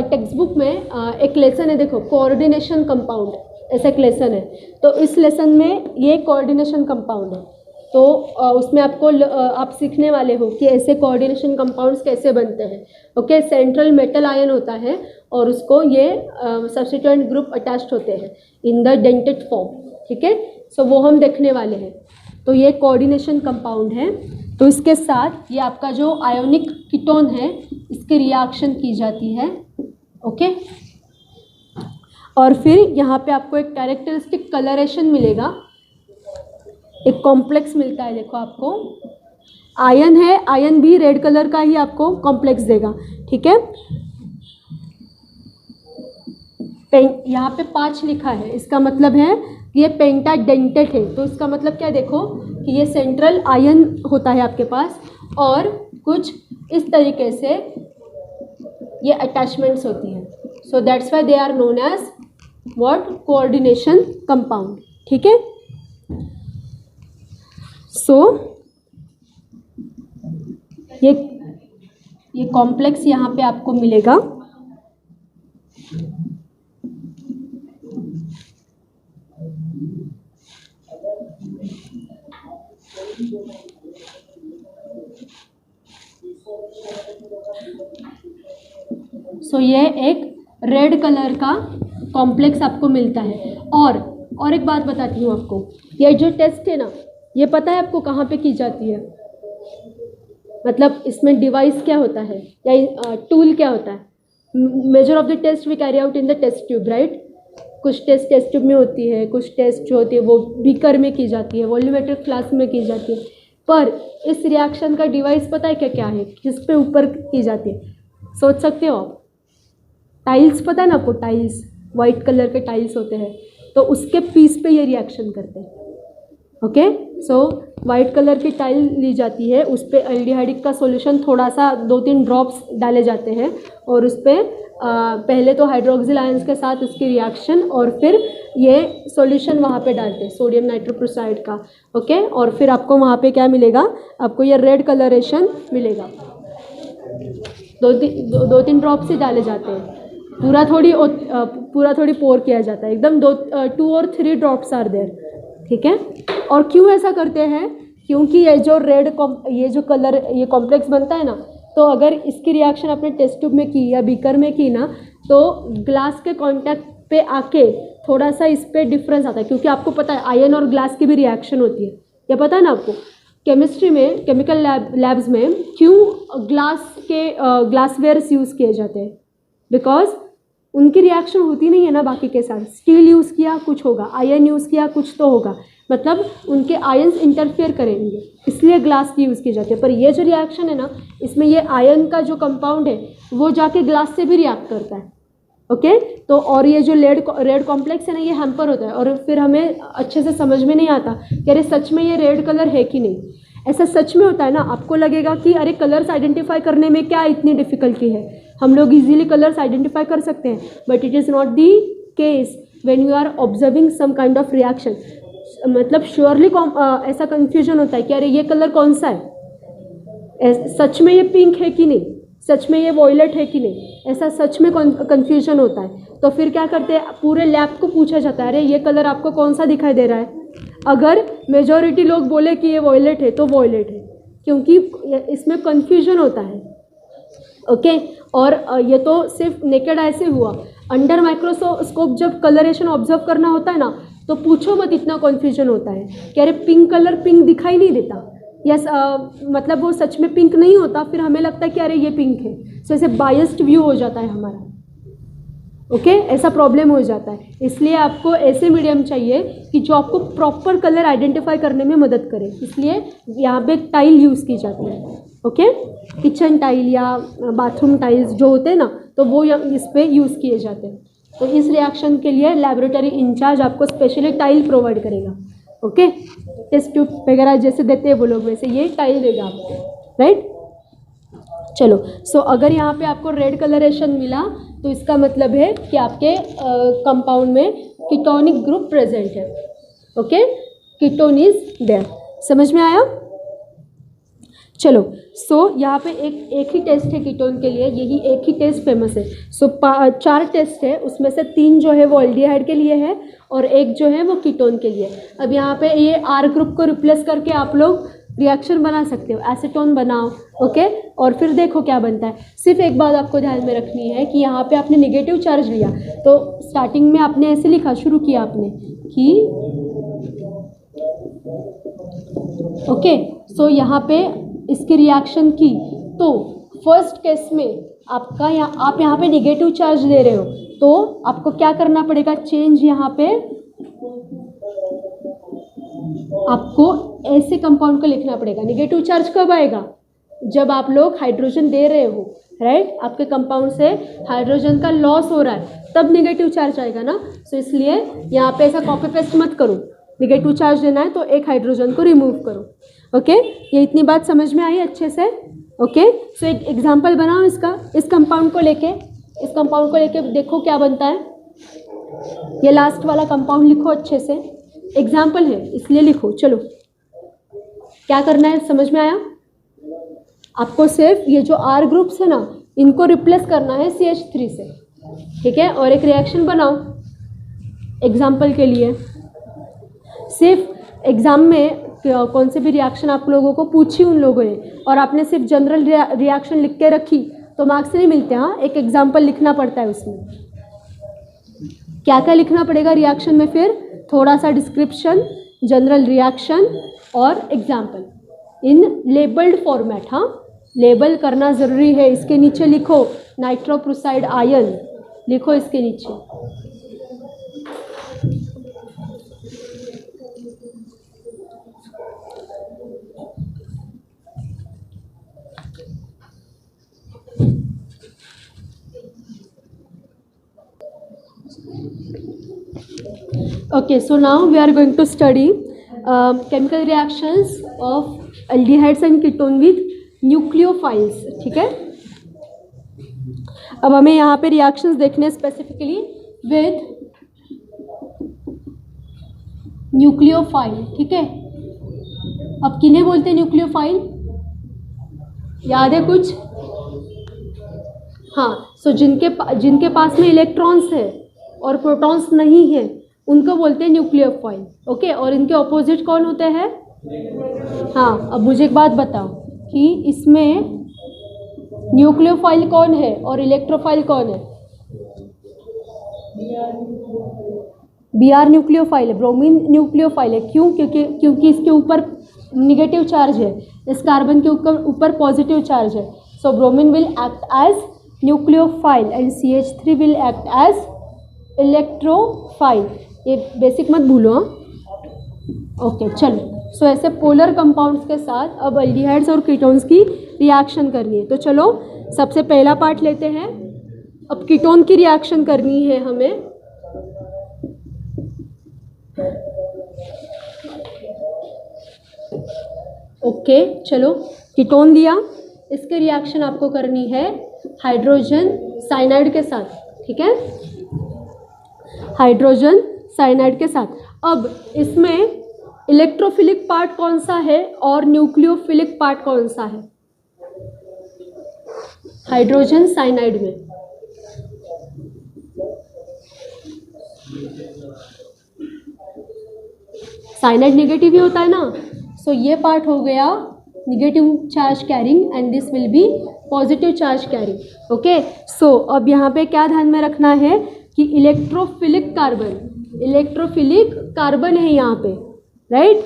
टेक्स्ट बुक में एक लेसन है, देखो, कोऑर्डिनेशन कंपाउंड, ऐसा एक लेसन है। तो इस लेसन में ये कोऑर्डिनेशन कंपाउंड है, तो उसमें आपको आप सीखने वाले हो कि ऐसे कोऑर्डिनेशन कंपाउंड्स कैसे बनते हैं। ओके, सेंट्रल मेटल आयन होता है और उसको ये सब्स्टिट्यूएंट ग्रुप अटैच्ड होते हैं इन द डेंटेड फॉर्म। ठीक है, सो वो हम देखने वाले हैं। तो ये कोऑर्डिनेशन कंपाउंड है, तो इसके साथ ये आपका जो आयोनिक कीटोन है इसकी रिएक्शन की जाती है। ओके, और फिर यहाँ पे आपको एक कैरेक्टरिस्टिक कलरेशन मिलेगा, एक कॉम्प्लेक्स मिलता है। देखो, आपको आयन है, आयन भी रेड कलर का ही आपको कॉम्प्लेक्स देगा। ठीक है, यहाँ पे 5 लिखा है, इसका मतलब है कि ये पेंटाडेंटेट है। तो इसका मतलब क्या है, देखो कि ये सेंट्रल आयन होता है आपके पास और कुछ इस तरीके से ये अटैचमेंट्स होती हैं। So that's why they are known as what, coordination compound. ठीक है, सो ये कॉम्प्लेक्स यहाँ पे आपको मिलेगा। सो ये एक रेड कलर का कॉम्प्लेक्स आपको मिलता है। और एक बात बताती हूँ आपको, ये जो टेस्ट है ना, ये पता है आपको कहाँ पे की जाती है, मतलब इसमें डिवाइस क्या होता है या टूल क्या होता है। Major of the test we carry out in the test tube, right. कुछ टेस्ट ट्यूब में होती है, कुछ टेस्ट जो होती है वो बीकर में की जाती है, वॉल्यूमेट्रिक फ्लास्क में की जाती है। पर इस रिएक्शन का डिवाइस पता है क्या क्या है, किस पे ऊपर की जाती है, सोच सकते हो आप। टाइल्स पता है ना आपको, टाइल्स, वाइट कलर के टाइल्स होते हैं, तो उसके पीस पे ये रिएक्शन करते हैं। ओके, सो वाइट कलर की टाइल ली जाती है, उस पर एल्डिहाइड का सॉल्यूशन थोड़ा सा 2-3 ड्रॉप्स डाले जाते हैं और उस पर पहले तो हाइड्रोक्सिल आयंस के साथ उसकी रिएक्शन और फिर ये सॉल्यूशन वहाँ पे डालते हैं सोडियम नाइट्रोक्लोराइड का। ओके, और फिर आपको वहाँ पे क्या मिलेगा, आपको ये रेड कलरेशन मिलेगा। दो तीन ड्रॉप्स ही डाले जाते हैं, पूरा थोड़ी पोर किया जाता है, एकदम 2 और 3 ड्रॉप्स आर देयर, ठीक है। और क्यों ऐसा करते हैं, क्योंकि ये जो कलर ये कॉम्प्लेक्स बनता है ना, तो अगर इसकी रिएक्शन आपने टेस्ट ट्यूब में की या बीकर में की ना, तो ग्लास के कांटेक्ट पे आके थोड़ा सा इस पे डिफरेंस आता है, क्योंकि आपको पता है आयन और ग्लास की भी रिएक्शन होती है, ये पता है ना आपको। केमिस्ट्री में, केमिकल लैब्स में क्यों ग्लासवेयर्स यूज़ किए जाते हैं, बिकॉज उनकी रिएक्शन होती नहीं है ना बाकी के साथ। स्टील यूज़ किया कुछ होगा, आयन यूज़ किया कुछ तो होगा, मतलब उनके आयन्स इंटरफेयर करेंगे, इसलिए ग्लास की यूज़ की जाती है। पर ये जो रिएक्शन है ना, इसमें ये आयन का जो कंपाउंड है वो जाके ग्लास से भी रिएक्ट करता है, ओके। तो और ये जो रेड कॉम्प्लेक्स है ना, ये हैम्पर होता है, और फिर हमें अच्छे से समझ में नहीं आता कि अरे सच में ये रेड कलर है कि नहीं। ऐसा सच में होता है ना, आपको लगेगा कि अरे कलर्स आइडेंटिफाई करने में क्या इतनी डिफ़िकल्टी है, हम लोग इजीली कलर्स आइडेंटिफाई कर सकते हैं, but it is not the case when you are observing some kind of reaction. मतलब श्योरली ऐसा कन्फ्यूजन होता है कि अरे ये कलर कौन सा है, सच में ये पिंक है कि नहीं, सच में ये वॉयलेट है कि नहीं, ऐसा सच में कन्फ्यूजन होता है। तो फिर क्या करते हैं, पूरे लैब को पूछा जाता है अरे ये कलर आपको कौन सा दिखाई दे रहा है। अगर मेजॉरिटी लोग बोले कि ये वॉयलेट है तो वॉयलेट है, क्योंकि इसमें कन्फ्यूजन होता है, ओके। और ये तो सिर्फ नेकेड आई से हुआ, अंडर माइक्रोस्कोप जब कलरेशन ऑब्जर्व करना होता है ना, तो पूछो मत इतना कन्फ्यूजन होता है कि अरे पिंक कलर पिंक दिखाई नहीं देता, यस मतलब वो सच में पिंक नहीं होता, फिर हमें लगता है कि अरे ये पिंक है, सो ऐसे बायस्ड व्यू हो जाता है हमारा, ओके ऐसा प्रॉब्लम हो जाता है। इसलिए आपको ऐसे मीडियम चाहिए कि जो आपको प्रॉपर कलर आइडेंटिफाई करने में मदद करे, इसलिए यहाँ पे टाइल यूज़ की जाती है, ओके। किचन टाइल या बाथरूम टाइल्स जो होते हैं ना, तो वो इस पर यूज़ किए जाते हैं। तो इस रिएक्शन के लिए लैबोरेटरी इंचार्ज आपको स्पेशली टाइल प्रोवाइड करेगा, ओके। टेस्ट ट्यूब वगैरह जैसे देते हैं वो लोग, वैसे ये टाइल देगा आपको, राइट। चलो, सो अगर यहाँ पे आपको रेड कलरेशन मिला तो इसका मतलब है कि आपके कंपाउंड में कीटोनिक ग्रुप प्रेजेंट है, ओके, कीटोन इज देयर। समझ में आया? चलो, सो यहाँ पे एक ही टेस्ट है कीटोन के लिए, यही एक ही टेस्ट फेमस है। सो 4 टेस्ट है, उसमें से 3 जो है वो एल्डिहाइड के लिए है और 1 जो है वो कीटोन के लिए। अब यहाँ पे ये आर ग्रुप को रिप्लेस करके आप लोग रिएक्शन बना सकते हो, एसीटोन बनाओ, ओके। और फिर देखो क्या बनता है। सिर्फ एक बात आपको ध्यान में रखनी है कि यहाँ पे आपने निगेटिव चार्ज लिया, तो स्टार्टिंग में आपने ऐसे लिखा, शुरू किया आपने कि ओके, सो यहाँ पे इसकी रिएक्शन की, तो फर्स्ट केस में आप यहाँ पे निगेटिव चार्ज दे रहे हो, तो आपको क्या करना पड़ेगा, चेंज यहाँ पे आपको ऐसे कंपाउंड को लिखना पड़ेगा। निगेटिव चार्ज कब आएगा, जब आप लोग हाइड्रोजन दे रहे हो, राइट। आपके कंपाउंड से हाइड्रोजन का लॉस हो रहा है, तब निगेटिव चार्ज आएगा ना। सो इसलिए यहाँ पे ऐसा कॉपी पेस्ट मत करो, निगेटिव चार्ज देना है तो एक हाइड्रोजन को रिमूव करो, ओके। ये इतनी बात समझ में आई अच्छे से, ओके। सो एक एग्जांपल बनाओ इसका, इस कंपाउंड को लेके देखो क्या बनता है। ये लास्ट वाला कंपाउंड लिखो अच्छे से, एग्जाम्पल है इसलिए लिखो। चलो, क्या करना है समझ में आया? आपको सिर्फ ये जो आर ग्रुप्स है ना, इनको रिप्लेस करना है CH3 से, ठीक है। और एक रिएक्शन बनाओ एग्जाम्पल के लिए। सिर्फ एग्जाम में कौन से भी रिएक्शन आप लोगों को पूछी उन लोगों ने, और आपने सिर्फ जनरल रिएक्शन लिख के रखी तो मार्क्स नहीं मिलते। हाँ, एक एग्जाम्पल लिखना पड़ता है उसमें। क्या क्या लिखना पड़ेगा रिएक्शन में? फिर थोड़ा सा डिस्क्रिप्शन, जनरल रिएक्शन और एग्जाम्पल इन लेबल्ड फॉर्मेट। हाँ, लेबल करना ज़रूरी है। इसके नीचे लिखो नाइट्रोप्रोसाइड आयन, लिखो इसके नीचे। Okay, so now we are going to study chemical reactions of aldehydes and ketone with nucleophiles, ठीक है। अब हमें यहाँ पे रिएक्शंस देखने स्पेसिफिकली विद न्यूक्लियोफाइल, ठीक है। अब किन्हें बोलते हैं न्यूक्लियोफाइल? याद है कुछ? हाँ, सो जिनके पास में इलेक्ट्रॉन्स है और प्रोटॉन्स नहीं है उनको बोलते हैं न्यूक्लियोफाइल। ओके, और इनके ऑपोजिट कौन होते हैं? हाँ, अब मुझे एक बात बताओ कि इसमें न्यूक्लियोफाइल कौन है और इलेक्ट्रोफाइल कौन है? Br न्यूक्लियोफाइल है, ब्रोमीन न्यूक्लियोफाइल है। क्यों? क्योंकि इसके ऊपर निगेटिव चार्ज है, इस कार्बन के ऊपर पॉजिटिव चार्ज है। So bromine will act as nucleophile and CH3 will act as electrophile. ये बेसिक मत भूलो। ओके, चलो। सो ऐसे पोलर कंपाउंड्स के साथ अब एल्डिहाइड्स और कीटोन्स की रिएक्शन करनी है। तो चलो सबसे पहला पार्ट लेते हैं। अब कीटोन की रिएक्शन करनी है हमें। ओके, चलो कीटोन लिया, इसके रिएक्शन आपको करनी है हाइड्रोजन साइनाइड के साथ। ठीक है, हाइड्रोजन साइनाइड के साथ। अब इसमें इलेक्ट्रोफिलिक पार्ट कौन सा है और न्यूक्लियोफिलिक पार्ट कौन सा है हाइड्रोजन साइनाइड में? साइनाइड नेगेटिव ही होता है ना, सो ये पार्ट हो गया negative charge carrying and this will be positive charge carrying. Okay, so अब यहाँ पे क्या ध्यान में रखना है कि इलेक्ट्रोफिलिक कार्बन है यहाँ पे, राइट?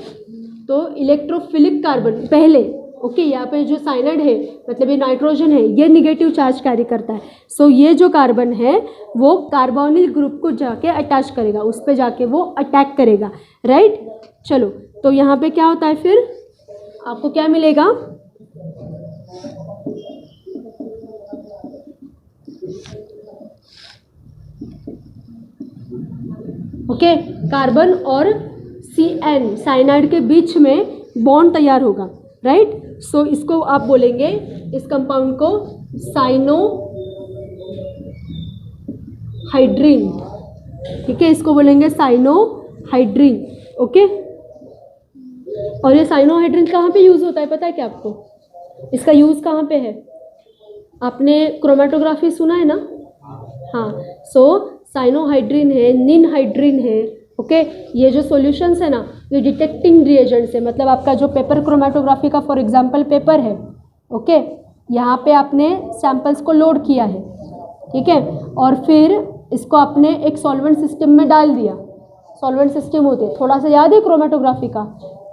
तो इलेक्ट्रोफिलिक कार्बन पहले, ओके, यहाँ पे जो साइनाइड है मतलब ये नाइट्रोजन है, ये निगेटिव चार्ज कैरी करता है। सो ये जो कार्बन है वो कार्बोनिल ग्रुप को जाके अटैच करेगा, उस पर जाके वो अटैक करेगा, राइट? चलो, तो यहाँ पे क्या होता है फिर आपको क्या मिलेगा? ओके, कार्बन और CN साइनाइड के बीच में बॉन्ड तैयार होगा, राइट? सो इसको आप बोलेंगे, इस कंपाउंड को साइनोहाइड्रीन। ठीक है, इसको बोलेंगे साइनोहाइड्रीन। ओके, और ये साइनोहाइड्रीन कहाँ पे यूज़ होता है पता है क्या आपको? इसका यूज़ कहाँ पे है? आपने क्रोमेटोग्राफी सुना है ना? हाँ, सो साइनोहाइड्रीन है, निनहाइड्रीन है। ओके, ये जो सॉल्यूशंस है ना, ये डिटेक्टिंग रिएजेंट्स है। मतलब आपका जो पेपर क्रोमेटोग्राफी का फॉर एग्जांपल पेपर है, ओके, यहाँ पे आपने सैंपल्स को लोड किया है, ठीक है, और फिर इसको आपने एक सॉल्वेंट सिस्टम में डाल दिया। सॉल्वेंट सिस्टम होती है, थोड़ा सा याद है क्रोमेटोग्राफी का?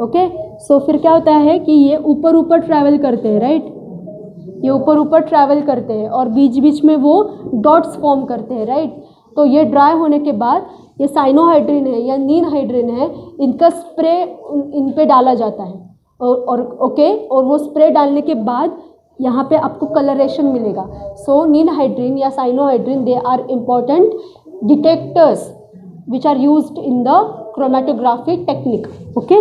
ओके, सो फिर क्या होता है कि ये ऊपर ऊपर ट्रैवल करते हैं, राइट? ये ऊपर ऊपर ट्रैवल करते हैं और बीच बीच में वो डॉट्स फॉर्म करते हैं, राइट? तो ये ड्राई होने के बाद ये साइनोहाइड्रीन है या निनहाइड्रीन है, इनका स्प्रे इन पे डाला जाता है और ओके, और वो स्प्रे डालने के बाद यहाँ पे आपको कलरेशन मिलेगा। सो निनहाइड्रीन या cyanohydrin they are important detectors which are used in the chromatography technique. Okay,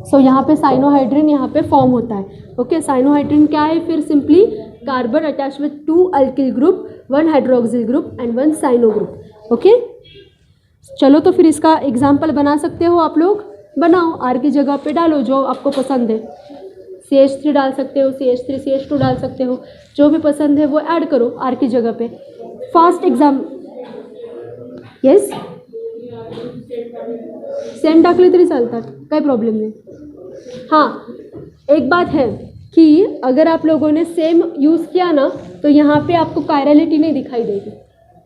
so यहाँ पे साइनोहाइड्रीन यहाँ पे फॉर्म होता है। ओके, साइनोहाइड्रीन क्या है? फिर simply carbon attach with 2 alkyl group, 1 hydroxyl group and 1 cyano group. Okay, चलो तो फिर इसका एग्जाम्पल बना सकते हो आप लोग, बनाओ, आर की जगह पे डालो जो आपको पसंद है। CH3 डाल सकते हो, CH3 CH2 डाल सकते हो, जो भी पसंद है वो ऐड करो आर की जगह पे। फास्ट एग्जाम, येस, सेम टाकले तरी चालतात, काही प्रॉब्लेम नहीं। हाँ, एक बात है कि अगर आप लोगों ने सेम यूज़ किया ना तो यहाँ पे आपको कायरलिटी नहीं दिखाई देगी।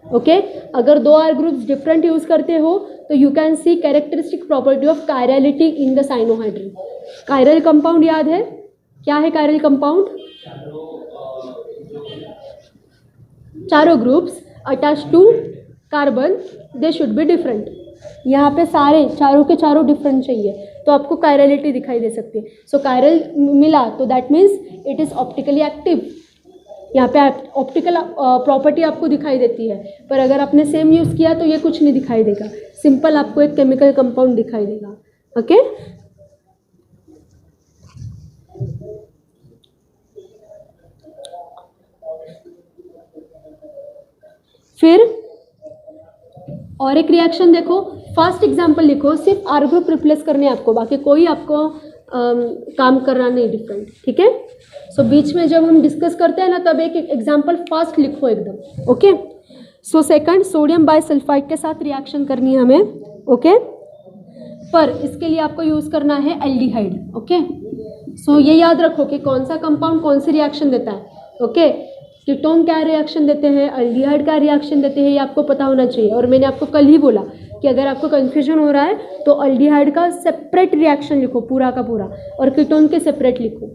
ओके, अगर 2 आर ग्रुप्स डिफरेंट यूज़ करते हो तो you can see characteristic property of chirality in the cyanohydrin. Chiral compound याद है क्या है? कायरल कंपाउंड, चारों groups attach to carbon, they should be different. यहाँ पे सारे चारों के चारों डिफरेंट चाहिए तो आपको कायरलिटी दिखाई दे सकती है। सो कायरल मिला तो that means it is optically active. यहाँ पे ऑप्टिकल प्रॉपर्टी आपको दिखाई देती है, पर अगर आपने सेम यूज़ किया तो ये कुछ नहीं दिखाई देगा, सिंपल आपको एक केमिकल कंपाउंड दिखाई देगा। ओके, फिर और एक रिएक्शन देखो, फर्स्ट एग्जांपल लिखो, सिर्फ आर ग्रुप रिप्लेस करने आपको, बाकी कोई आपको काम करना नहीं डिफरेंट। ठीक है, सो बीच में जब हम डिस्कस करते हैं ना तब एक एग्जाम्पल फास्ट लिखो एकदम, okay. So second, sodium bisulphide के साथ रिएक्शन करनी है हमें, ओके। पर इसके लिए आपको यूज़ करना है एल्डिहाइड, ओके। सो ये याद रखो कि कौन सा कंपाउंड कौन सी रिएक्शन देता है, ओके। कीटोन क्या रिएक्शन देते हैं, एल्डिहाइड क्या रिएक्शन देते हैं, ये आपको पता होना चाहिए। और मैंने आपको कल ही बोला कि अगर आपको कन्फ्यूजन हो रहा है तो एल्डिहाइड का सेपरेट रिएक्शन लिखो पूरा का पूरा, और कीटोन के सेपरेट लिखो।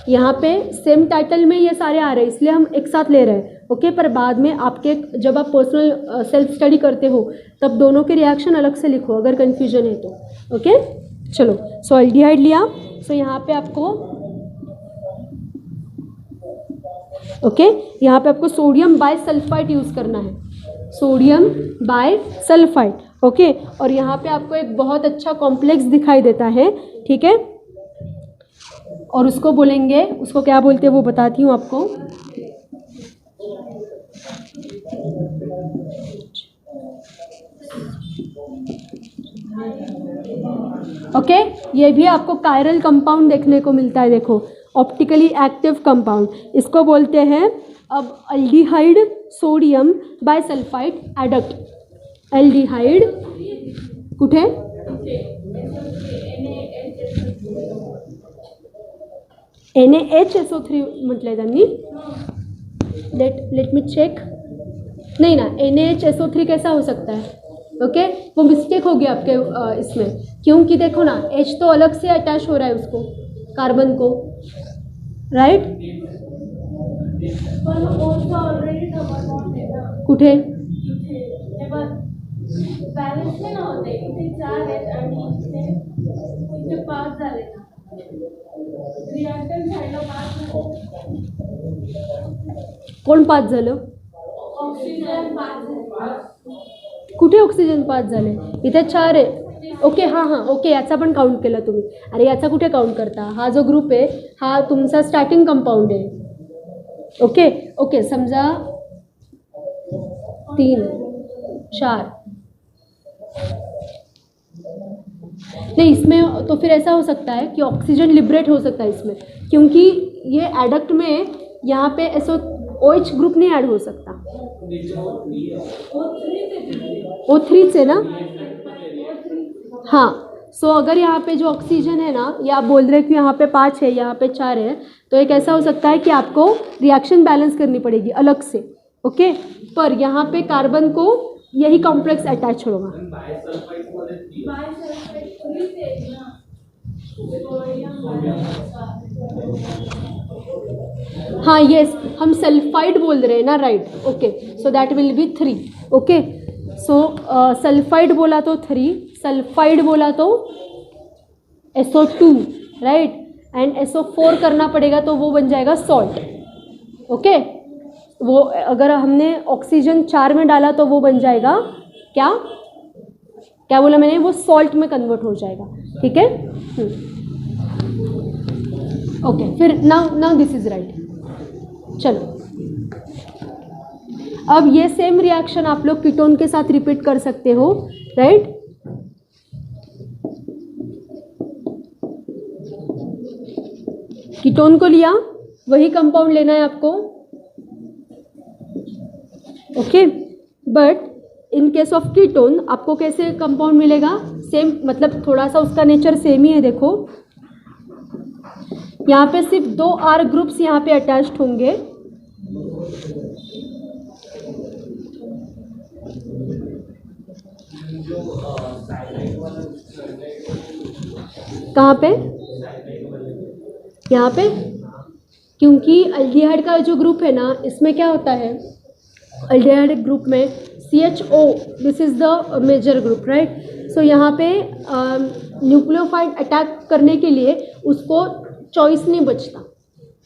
यहाँ पे सेम टाइटल में ये सारे आ रहे हैं इसलिए हम एक साथ ले रहे हैं, ओके। पर बाद में आपके जब आप पर्सनल सेल्फ स्टडी करते हो तब दोनों के रिएक्शन अलग से लिखो अगर कन्फ्यूजन है तो, ओके। चलो, सो एल्डिहाइड लिया। सो यहाँ पे आपको, ओके, यहाँ पे आपको सोडियम बाइसल्फाइड यूज़ करना है, सोडियम बाइसल्फाइड, ओके। और यहाँ पे आपको एक बहुत अच्छा कॉम्प्लेक्स दिखाई देता है, ठीक है। और उसको बोलेंगे, उसको क्या बोलते हैं वो बताती हूँ आपको। ओके, ये भी आपको कायरल कंपाउंड देखने को मिलता है, देखो, ऑप्टिकली एक्टिव कंपाउंड, इसको बोलते हैं अब aldehyde sodium bisulphide adduct. Aldehyde कुठे, NaHSO3 म्हटलंय त्यांनी, लेट मी चेक, नहीं ना, NaHSO3 कैसा हो सकता है, ओके। वो मिस्टेक हो गया आपके इसमें, क्योंकि देखो ना H तो अलग से अटैच हो रहा है उसको, कार्बन को, राइट। कुठे, कोण पाच झालं, कुठे ऑक्सिजन पाच झाले, इथे 4 आहे, ओके। हां हां, ओके, याचा पण काउंट केला तुम्ही, अरे याचा कुठे काउंट करता, हा जो ग्रुप आहे हा तुमचा स्टार्टिंग कंपाऊंड आहे, ओके ओके। समजा 3 4, नहीं इसमें तो फिर ऐसा हो सकता है कि ऑक्सीजन लिबरेट हो सकता है इसमें, क्योंकि ये एडक्ट में यहाँ पे OH ग्रुप नहीं ऐड हो सकता, O3 से ना, हाँ। सो अगर यहाँ पे जो ऑक्सीजन है ना, ये आप बोल रहे हैं कि यहाँ पे 5 है यहाँ पे 4 है, तो एक ऐसा हो सकता है कि आपको रिएक्शन बैलेंस करनी पड़ेगी अलग से, ओके। पर यहाँ पे कार्बन को यही कॉम्प्लेक्स अटैच होगा, हाँ यस, हम सल्फाइड बोल रहे हैं ना, right, okay. So that will be 3, okay. So sulphide बोला तो 3, सल्फाइड बोला तो SO2, राइट, एंड SO4 करना पड़ेगा तो वो बन जाएगा सॉल्ट, ओके। वो अगर हमने ऑक्सीजन 4 में डाला तो वो बन जाएगा क्या, क्या बोला मैंने, वो सॉल्ट में कन्वर्ट हो जाएगा, ठीक है, ओके। फिर नाउ दिस इज राइट। चलो, अब ये सेम रिएक्शन आप लोग कीटोन के साथ रिपीट कर सकते हो, राइट। कीटोन को लिया, वही कंपाउंड लेना है आपको, okay. But in case of ketone आपको कैसे कंपाउंड मिलेगा, सेम, मतलब थोड़ा सा उसका नेचर सेम ही है, देखो यहाँ पे सिर्फ 2 R ग्रुप्स यहाँ पे अटैच्ड होंगे, कहाँ पे, यहाँ पे, क्योंकि एल्डिहाइड का जो ग्रुप है ना, इसमें क्या होता है, एल्डिहाइड ग्रुप में CHO, this is the major group, right. So यहाँ पे न्यूक्लियोफाइड अटैक करने के लिए उसको चॉइस नहीं बचता,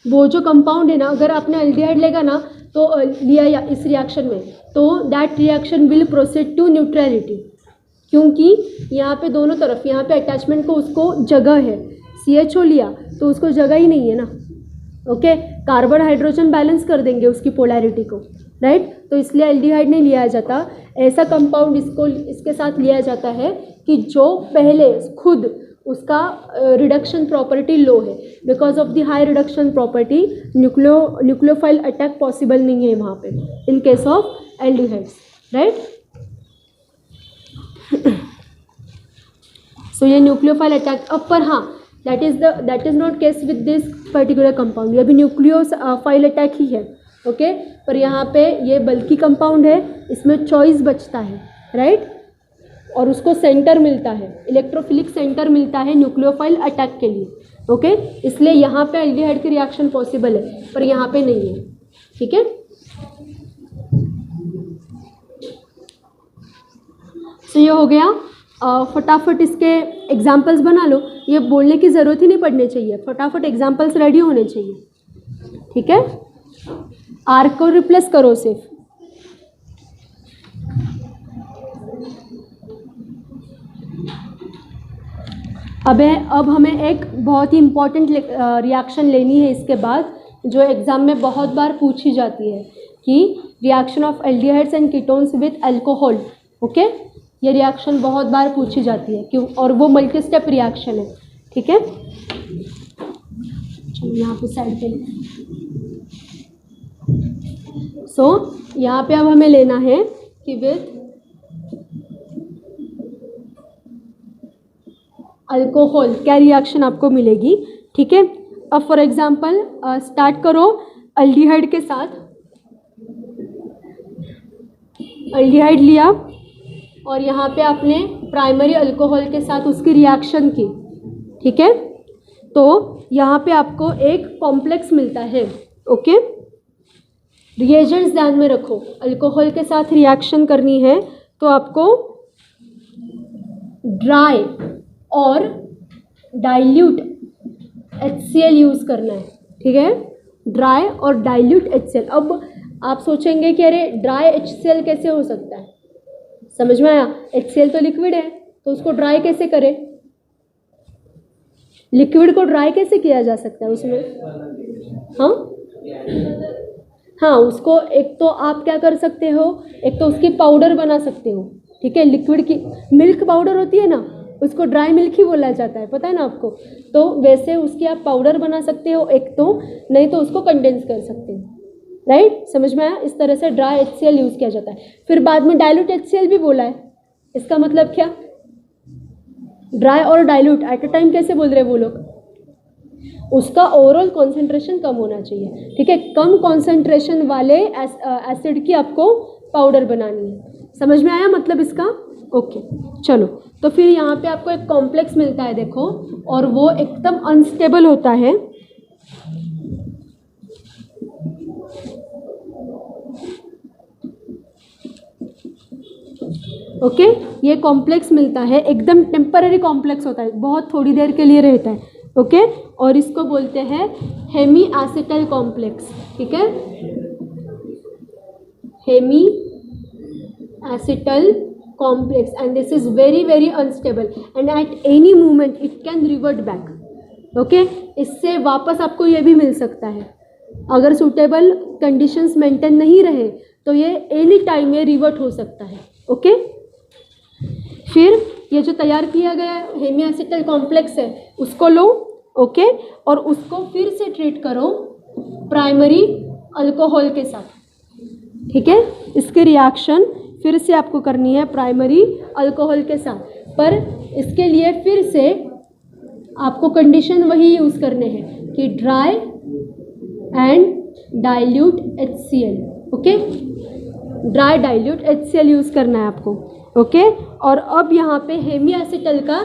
वो जो कंपाउंड है ना, अगर आपने एल्डिहाइड लेगा ना तो लिया इस रिएक्शन में, तो that reaction will proceed to neutrality, क्योंकि यहाँ पे दोनों तरफ, यहाँ पे अटैचमेंट को उसको जगह है, CHO लिया तो उसको जगह ही नहीं है ना, ओके। कार्बन हाइड्रोजन बैलेंस कर देंगे उसकी पोलैरिटी को, राइट। तो इसलिए एल्डिहाइड नहीं लिया जाता, ऐसा कंपाउंड इसके साथ लिया जाता है कि जो पहले खुद उसका रिडक्शन प्रॉपर्टी लो है. Because of the high reduction property nucleophile attack possible नहीं है वहाँ पे in case of aldehydes, right. So ये न्यूक्लियोफाइल अटैक. अब पर हाँ, that is not case with this particular compound. ये भी न्यूक्लियोफाइल अटैक ही है, ओके. पर यहाँ पे ये बल्कि कंपाउंड है, इसमें चॉइस बचता है, राइट. और उसको सेंटर मिलता है, इलेक्ट्रोफिलिक सेंटर मिलता है न्यूक्लियोफाइल अटैक के लिए, ओके. इसलिए यहाँ पे एल्डिहाइड की रिएक्शन पॉसिबल है, पर यहाँ पे नहीं है, ठीक है. तो ये हो गया. फटाफट इसके एग्जाम्पल्स बना लो. ये बोलने की ज़रूरत ही नहीं पड़नी चाहिए, फटाफट एग्जाम्पल्स रेडी होने चाहिए, ठीक है. आर को रिप्लेस करो सिर्फ. अब हमें एक बहुत ही इम्पॉर्टेंट रिएक्शन लेनी है इसके बाद, जो एग्ज़ाम में बहुत बार पूछी जाती है, कि reaction of aldehydes and ketones with alcohol, okay. ये रिएक्शन बहुत बार पूछी जाती है, क्यों, और वो मल्टी स्टेप रिएक्शन है, ठीक है. चलो यहाँ पे साइड पे. सो यहाँ पे अब हमें लेना है कि विद अल्कोहल क्या रिएक्शन आपको मिलेगी, ठीक है. अब फॉर एग्जांपल स्टार्ट करो एल्डिहाइड के साथ. एल्डिहाइड लिया और यहाँ पे आपने प्राइमरी अल्कोहल के साथ उसकी रिएक्शन की, ठीक है. तो यहाँ पे आपको एक कॉम्प्लेक्स मिलता है, ओके. रिएजेंट्स ध्यान में रखो. अल्कोहल के साथ रिएक्शन करनी है तो आपको ड्राई और डाइल्यूट HCl यूज़ करना है, ठीक है. ड्राई और डाइल्यूट HCl. अब आप सोचेंगे कि अरे ड्राई HCl कैसे हो सकता है, समझ में आया. HCl तो लिक्विड है, तो उसको ड्राई कैसे करें. लिक्विड को ड्राई कैसे किया जा सकता है उसमें. हाँ, उसको एक तो आप क्या कर सकते हो, एक तो उसकी पाउडर बना सकते हो, ठीक है. लिक्विड की मिल्क पाउडर होती है ना, उसको ड्राई मिल्क ही बोला जाता है, पता है ना आपको. तो वैसे उसकी आप पाउडर बना सकते हो एक तो, नहीं तो उसको कंडेंस कर सकते हो, राइट. समझ में आया. इस तरह से ड्राई HCl यूज़ किया जाता है. फिर बाद में डाइल्यूट HCl भी बोला है. इसका मतलब क्या, ड्राई और डाइल्यूट एट अ टाइम कैसे बोल रहे हैं वो लोग. उसका ओवरऑल कॉन्सेंट्रेशन कम होना चाहिए, ठीक है. कम कॉन्सेंट्रेशन वाले एसिड की आपको पाउडर बनानी है. समझ में आया मतलब इसका, ओके. चलो, तो फिर यहाँ पे आपको एक कॉम्प्लेक्स मिलता है, देखो, और वो एकदम अनस्टेबल होता है. ओके. ये कॉम्प्लेक्स मिलता है, एकदम टेम्पररी कॉम्प्लेक्स होता है, बहुत थोड़ी देर के लिए रहता है, ओके. और इसको बोलते हैं हेमी एसिटल कॉम्प्लेक्स, ठीक है. Hemiacetal complex, and this is very very unstable, and at any moment it can revert back, okay. इससे वापस आपको ये भी मिल सकता है, अगर सूटेबल कंडीशंस मेंटेन नहीं रहे तो ये एनी टाइम ये रिवर्ट हो सकता है, ओके. फिर ये जो तैयार किया गया हेमी एसिटल कॉम्प्लेक्स है उसको लो, ओके. और उसको फिर से ट्रीट करो प्राइमरी अल्कोहल के साथ, ठीक है. इसके रिएक्शन फिर से आपको करनी है प्राइमरी अल्कोहल के साथ, पर इसके लिए फिर से आपको कंडीशन वही यूज़ करने हैं कि dry and dilute HCl, okay. Dry dilute HCl use करना है आपको, ओके. और अब यहाँ पे हेमी एसिटल का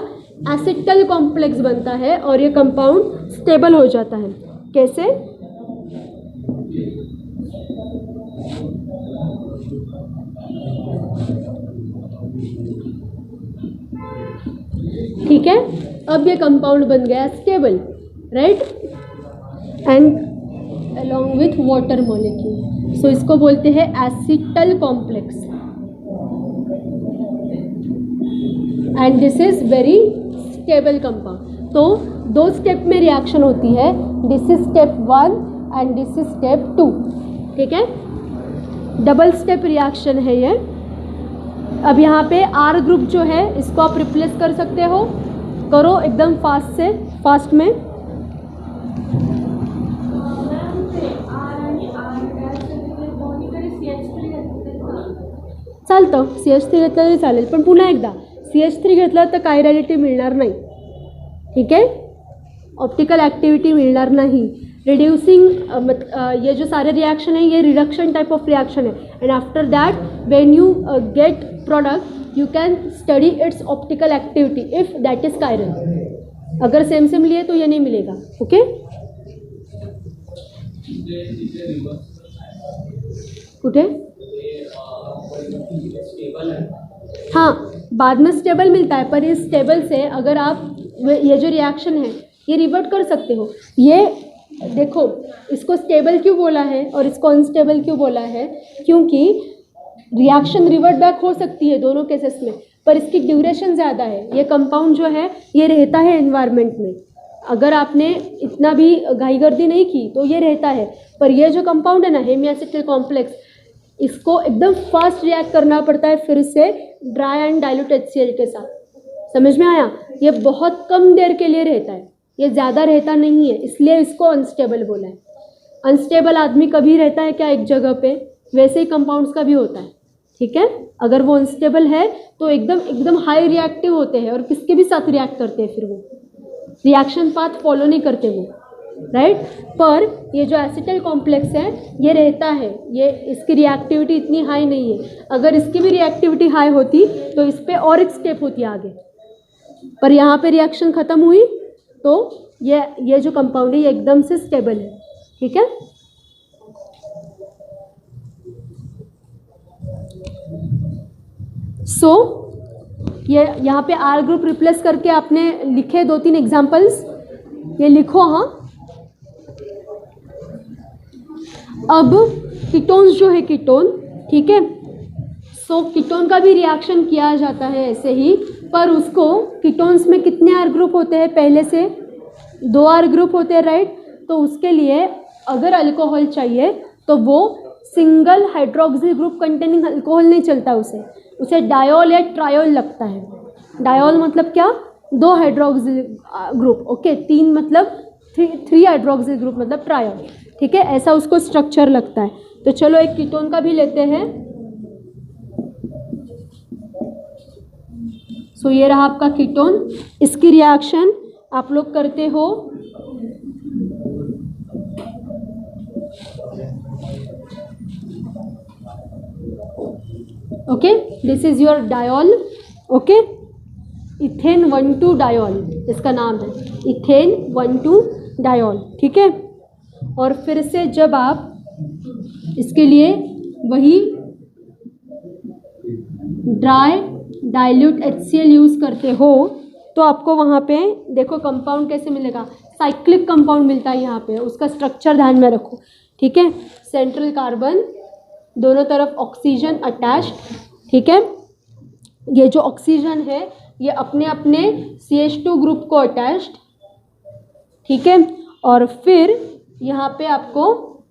एसिटल कॉम्प्लेक्स बनता है और ये कंपाउंड स्टेबल हो जाता है. कैसे, ठीक है. अब ये कंपाउंड बन गया stable, right, and along with water molecule. So इसको बोलते हैं acetal complex, and this is very stable compound. तो 2 स्टेप में रिएक्शन होती है. This is step 1 and this is step 2, ठीक है. डबल स्टेप रिएक्शन है ये. अब यहाँ पे R ग्रुप जो है इसको आप रिप्लेस कर सकते हो करो एकदम फास्ट से, फास्ट में। चालतं CH3 घेतलं तरी चालेल, पण पुन्हा एकदा CH3 घेतलं तर कायरॅलिटी मिळणार नाही, ठीक आहे, ऑप्टिकल एक्टिविटी मिलनार नहीं, रिड्यूसिंग ये जो सारे रिएक्शन है ये रिडक्शन टाइप ऑफ रिएक्शन है, and after that when you get product you can study it's optical activity if that is chiral. अगर सेम सेम लिए तो ये नहीं मिलेगा, ओके। कुठे? हाँ, बाद में स्टेबल मिलता है, पर इस स्टेबल से अगर आप ये जो रिएक्शन है ये रिवर्ट कर सकते हो। ये देखो, इसको स्टेबल क्यों बोला है और इसको अनस्टेबल क्यों बोला है, क्योंकि रिएक्शन रिवर्ट बैक हो सकती है दोनों केसेस में, पर इसकी ड्यूरेशन ज़्यादा है। ये कंपाउंड जो है ये रहता है एनवायरनमेंट में, अगर आपने इतना भी घाईगर्दी नहीं की तो ये रहता है, पर ये जो कंपाउंड है ना हेमिएसिटिल कॉम्प्लेक्स, इसको एकदम फास्ट रिएक्ट करना पड़ता है फिर से ड्राई एंड डाइल्यूट HCl के साथ। समझ में आया? ये बहुत कम देर के लिए रहता है, ये ज़्यादा रहता नहीं है, इसलिए इसको अनस्टेबल बोला है। अनस्टेबल आदमी कभी रहता है क्या एक जगह पे, वैसे ही कंपाउंड्स का भी होता है, ठीक है। अगर वो अनस्टेबल है तो एकदम हाई रिएक्टिव होते हैं और किसके भी साथ रिएक्ट करते हैं, फिर वो रिएक्शन पाथ फॉलो नहीं करते वो, राइट। पर ये जो एसिटाइल कॉम्प्लेक्स है ये रहता है, ये इसकी रिएक्टिविटी इतनी हाई नहीं है। अगर इसकी भी रिएक्टिविटी हाई होती तो इस पर और एक स्टेप होती आगे, पर यहाँ पे रिएक्शन ख़त्म हुई तो ये जो कंपाउंड है ये एकदम से स्टेबल है, ठीक है। सो ये यहाँ पे R ग्रुप रिप्लेस करके आपने लिखे 2-3 एग्जाम्पल्स, ये लिखो। हाँ, अब कीटोन्स जो है कीटोन, ठीक है, सो कीटोन का भी रिएक्शन किया जाता है ऐसे ही, पर उसको कीटोन्स में कितने R ग्रुप होते हैं, पहले से 2 R ग्रुप होते हैं, राइट। तो उसके लिए अगर अल्कोहल चाहिए तो वो single hydroxyl group containing alcohol नहीं चलता, उसे डायोल या ट्रायोल लगता है। डायोल मतलब क्या? 2 हाइड्रोक्सिल ग्रुप, ओके। 3 मतलब 3 हाइड्रोक्सिल ग्रुप मतलब ट्रायोल, ठीक है, ऐसा उसको स्ट्रक्चर लगता है। तो चलो एक कीटोन का भी लेते हैं। सो ये रहा आपका कीटोन, इसकी रिएक्शन आप लोग करते हो okay, this is your diol, okay, ethane 1,2 diol इसका नाम है, इथेन 1,2 डायोल, ठीक है। और फिर से जब आप इसके लिए वही ड्राई डाइल्यूट HCl यूज़ करते हो तो आपको वहाँ पे देखो कंपाउंड कैसे मिलेगा, साइक्लिक कंपाउंड मिलता है यहाँ पे, उसका स्ट्रक्चर ध्यान में रखो, ठीक है। सेंट्रल कार्बन, दोनों तरफ ऑक्सीजन अटैच्ड, ठीक है। ये जो ऑक्सीजन है ये अपने अपने CH2 ग्रुप को अटैच्ड, ठीक है। और फिर यहाँ पे आपको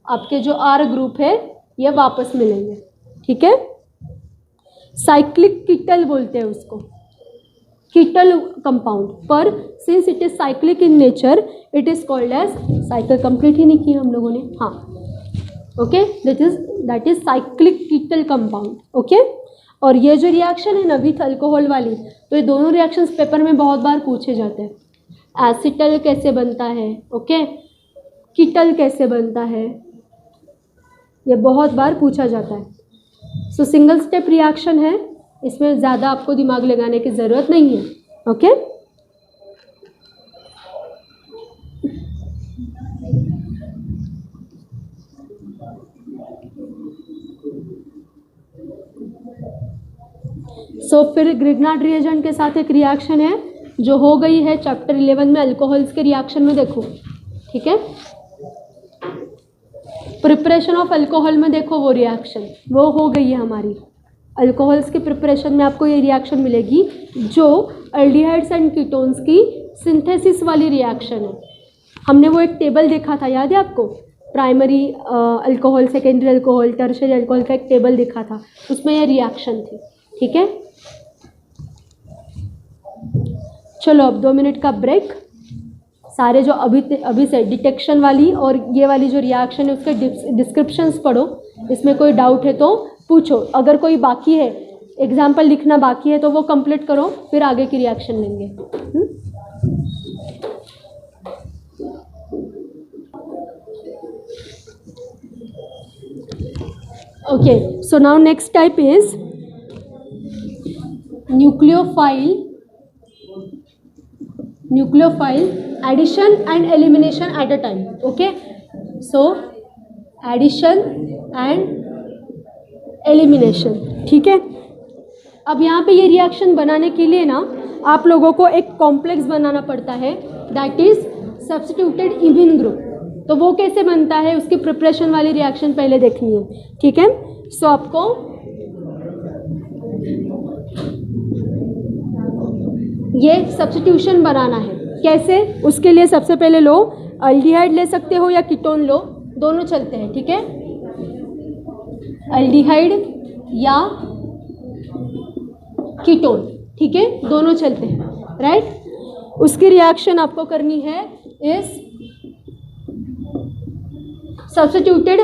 आपके जो R ग्रुप है ये वापस मिलेंगे, ठीक है। साइक्लिक कीटल बोलते हैं उसको, कीटल कंपाउंड, पर since it is cyclic in nature it is called as, cycle complete ही नहीं की हम लोगों ने, हाँ, okay, that is cyclic ketal compound, okay. और ये जो रिएक्शन है ना विथ अल्कोहल वाली, तो ये दोनों रिएक्शंस पेपर में बहुत बार पूछे जाते हैं। एसिटल कैसे बनता है, ओके, कीटल कैसे बनता है, ये बहुत बार पूछा जाता है। सो सिंगल स्टेप रिएक्शन है, इसमें ज़्यादा आपको दिमाग लगाने की ज़रूरत नहीं है, ओके। सो फिर ग्रिग्नार्ड रिएजेंट के साथ एक रिएक्शन है जो हो गई है चैप्टर 11 में अल्कोहल्स के रिएक्शन में, देखो, ठीक है। प्रिपरेशन ऑफ अल्कोहल में देखो वो रिएक्शन वो हो गई है हमारी। अल्कोहल्स के प्रिपरेशन में आपको ये रिएक्शन मिलेगी जो एल्डिहाइड्स एंड कीटोन्स की सिंथेसिस वाली रिएक्शन है। हमने वो एक टेबल देखा था, याद है आपको, primary alcohol, secondary alcohol, tertiary alcohol का एक टेबल देखा था, उसमें ये रिएक्शन थी, ठीक है। चलो अब 2 मिनट का ब्रेक। सारे जो अभी से डिटेक्शन वाली और ये वाली जो रिएक्शन है उसके डिस्क्रिप्शंस पढ़ो, इसमें कोई डाउट है तो पूछो। अगर कोई बाकी है, एग्जाम्पल लिखना बाकी है तो वो कंप्लीट करो, फिर आगे की रिएक्शन लेंगे। Okay, so now next type is nucleophile addition and elimination at a time. Okay, so addition and elimination, ठीक है। अब यहाँ पे ये रिएक्शन बनाने के लिए ना आप लोगों को एक कॉम्प्लेक्स बनाना पड़ता है, that is substituted imine group. तो वो कैसे बनता है, उसकी प्रिपरेशन वाली रिएक्शन पहले देखनी है, ठीक है। सो आपको ये सब्स्टिट्यूशन बनाना है। कैसे, उसके लिए सबसे पहले लो अल्डिहाइड ले सकते हो या कीटोन लो, दोनों चलते हैं, ठीक है। अल्डिहाइड या कीटोन, ठीक है, दोनों चलते हैं, राइट। उसकी रिएक्शन आपको करनी है इस सब्स्टिट्यूटेड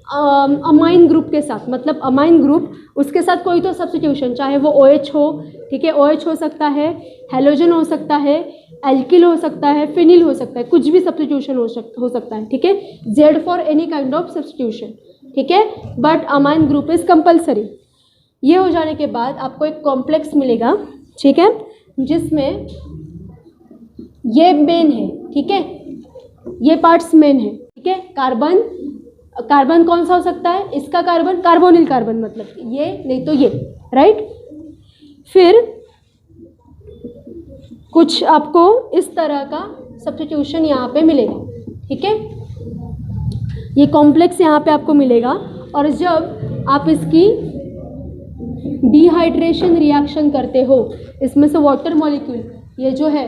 अमाइन ग्रुप के साथ, मतलब अमाइन ग्रुप, उसके साथ कोई तो सब्स्टिट्यूशन, चाहे वो OH हो, ठीक है, OH हो सकता है, हेलोजन हो सकता है, एल्किल हो सकता है, फिनिल हो सकता है, कुछ भी सब्स्टिट्यूशन हो सकता है, ठीक है। Z for any kind of substitution, ठीक है, but amine group is compulsory. ये हो जाने के बाद आपको एक कॉम्प्लेक्स मिलेगा, ठीक है, जिसमें ये मेन है, ठीक है, ये पार्ट्स मेन है, ठीक है। कार्बन कौन सा हो सकता है, इसका कार्बन कार्बोनिल कार्बन, मतलब ये नहीं तो ये, राइट। फिर कुछ आपको इस तरह का सब्स्टिट्यूशन यहाँ पे मिलेगा, ठीक है, ये कॉम्प्लेक्स यहाँ पे आपको मिलेगा। और जब आप इसकी डिहाइड्रेशन रिएक्शन करते हो, इसमें से वाटर मॉलिक्यूल ये जो है,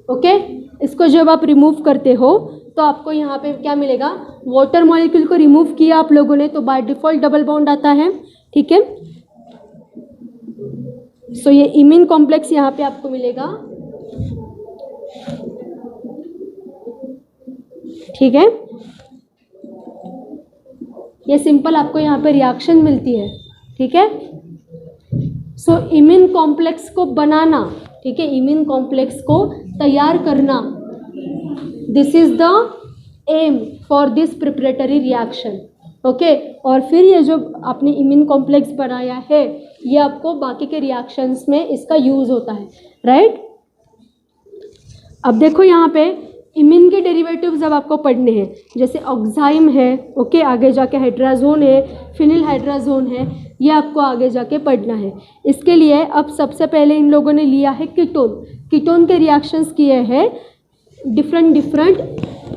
ओके, इसको जब आप रिमूव करते हो तो आपको यहाँ पे क्या मिलेगा, वाटर मॉलिक्यूल को रिमूव किया आप लोगों ने तो बाय डिफॉल्ट डबल बॉन्ड आता है, ठीक है। सो ये इमीन कॉम्प्लेक्स यहाँ पे आपको मिलेगा, ठीक है। ये सिंपल आपको यहाँ पे रिएक्शन मिलती है, ठीक है। सो इमीन कॉम्प्लेक्स को बनाना, ठीक है, इमीन कॉम्प्लेक्स को तैयार करना, this is the aim for this preparatory reaction, okay. और फिर ये जो आपने इमीन कॉम्प्लेक्स बनाया है, ये आपको बाकी के रिएक्शंस में इसका यूज़ होता है, राइट। अब देखो यहाँ पे इमीन के डेरिवेटिव्स अब आपको पढ़ने हैं, जैसे ऑक्साइम है, ओके, आगे जाके हाइड्राजोन है, फिनिल हाइड्राजोन है, ये आपको आगे जाके पढ़ना है। इसके लिए अब सबसे पहले इन लोगों ने लिया है कीटोन के रिएक्शंस किए हैं डिफरेंट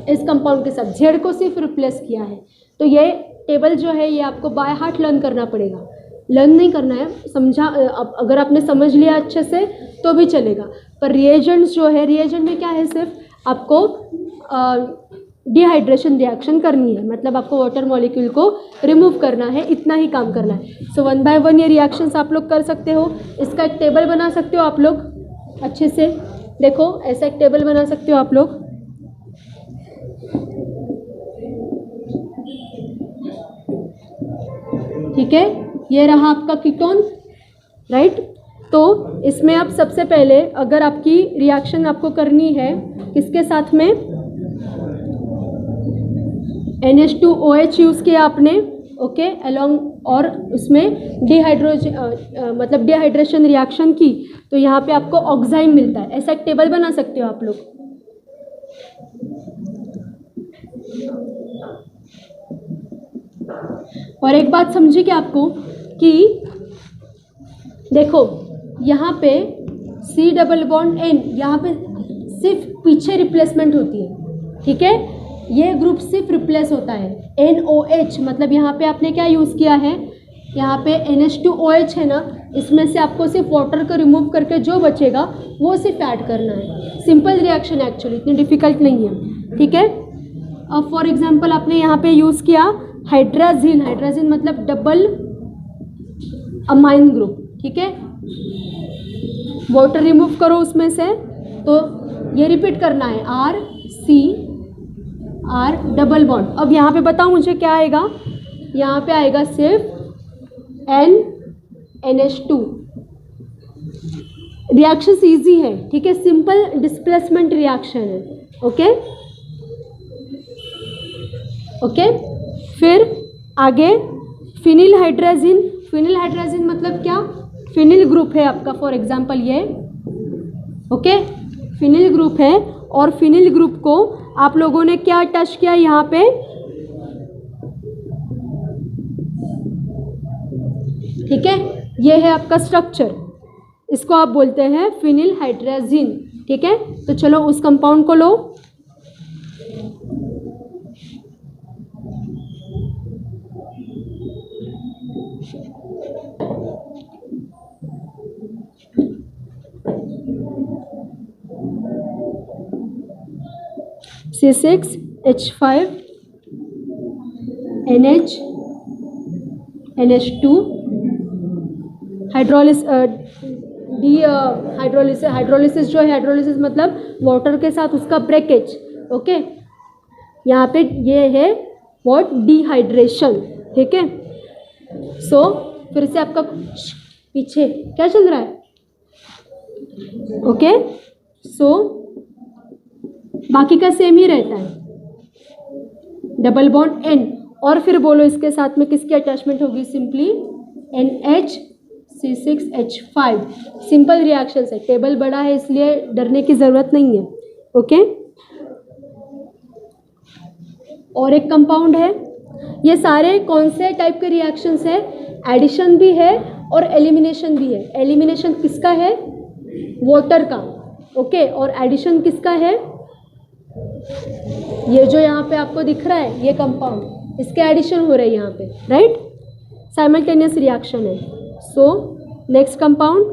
इस कंपाउंड के साथ, जेड को सिर्फ रिप्लेस किया है। तो ये टेबल जो है ये आपको बाय हार्ट लर्न करना पड़ेगा, लर्न नहीं करना है, समझा। अब अगर आपने समझ लिया अच्छे से तो भी चलेगा, पर रिएजेंट्स जो है, रिएजेंट में क्या है, सिर्फ आपको डिहाइड्रेशन रिएक्शन करनी है, मतलब आपको वाटर मॉलिक्यूल को रिमूव करना है, इतना ही काम करना है। सो 1 बाय 1 ये रिएक्शंस आप लोग कर सकते हो। इसका एक टेबल बना सकते हो आप लोग, अच्छे से देखो, ऐसा एक टेबल बना सकते हो आप लोग, ठीक है। ये रहा आपका कीटोन, राइट। तो इसमें आप सबसे पहले अगर आपकी रिएक्शन आपको करनी है किसके साथ में, NH2OH यूज़ किया आपने, ओके, अलोंग, और उसमें डिहाइड्रेशन रिएक्शन की, तो यहाँ पे आपको ऑक्साइम मिलता है। ऐसा एक टेबल बना सकते हो आप लोग। और एक बात समझिए कि आपको कि देखो यहाँ पे C डबल बॉन्ड N, यहाँ पे सिर्फ पीछे रिप्लेसमेंट होती है, ठीक है, ये ग्रुप सिर्फ रिप्लेस होता है। NOH मतलब यहाँ पे आपने क्या यूज़ किया है, यहाँ पे NH2OH है ना, इसमें से आपको सिर्फ वाटर को रिमूव करके जो बचेगा वो सिर्फ ऐड करना है। सिंपल रिएक्शन एक्चुअली, इतनी डिफिकल्ट नहीं है, ठीक है। अब फॉर एग्जांपल आपने यहाँ पे यूज़ किया हाइड्राजीन मतलब डबल अमाइन ग्रुप, ठीक है। वाटर रिमूव करो उसमें से, तो ये रिपीट करना है R C R double bond. अब यहाँ पे बताओ मुझे क्या आएगा, यहाँ पे आएगा सिर्फ NH2। रिएक्शन इजी है, ठीक है, सिंपल डिस्प्लेसमेंट रिएक्शन है। ओके ओके, फिर आगे फिनिल हाइड्रोजन। फिनिल हाइड्रोजन मतलब क्या, फिनिल ग्रुप है आपका, फॉर एग्जांपल ये, ओके, फिनिल ग्रुप है, और फिनिल ग्रुप को आप लोगों ने क्या अटैच किया यहाँ पे, ठीक है, ये है आपका स्ट्रक्चर, इसको आप बोलते हैं फिनिल हाइड्रोजन, ठीक है। तो चलो उस कंपाउंड को लो, C6H5 NH2 हाइड्रोलिस हाइड्रोलिसिस जो है, हाइड्रोलिसिस मतलब वाटर के साथ उसका ब्रेकेज, ओके। यहाँ पे ये है व्हाट, डिहाइड्रेशन, ठीक है। सो फिर से आपका पीछे क्या चल रहा है, ओके। सो बाकी का सेम ही रहता है, डबल बॉन्ड N, और फिर बोलो इसके साथ में किसकी अटैचमेंट होगी, सिंपली NHC6H5। सिंपल रिएक्शन है, टेबल बड़ा है इसलिए डरने की ज़रूरत नहीं है, ओके। और एक कंपाउंड है, ये सारे कौन से टाइप के रिएक्शंस है, एडिशन भी है और एलिमिनेशन भी है। एलिमिनेशन किसका है, वाटर का, ओके, और एडिशन किसका है, ये जो यहाँ पे आपको दिख रहा है ये कंपाउंड, इसके एडिशन हो रहे हैं यहाँ पे, राइट, साइमल्टेनियस रिएक्शन है। So next compound,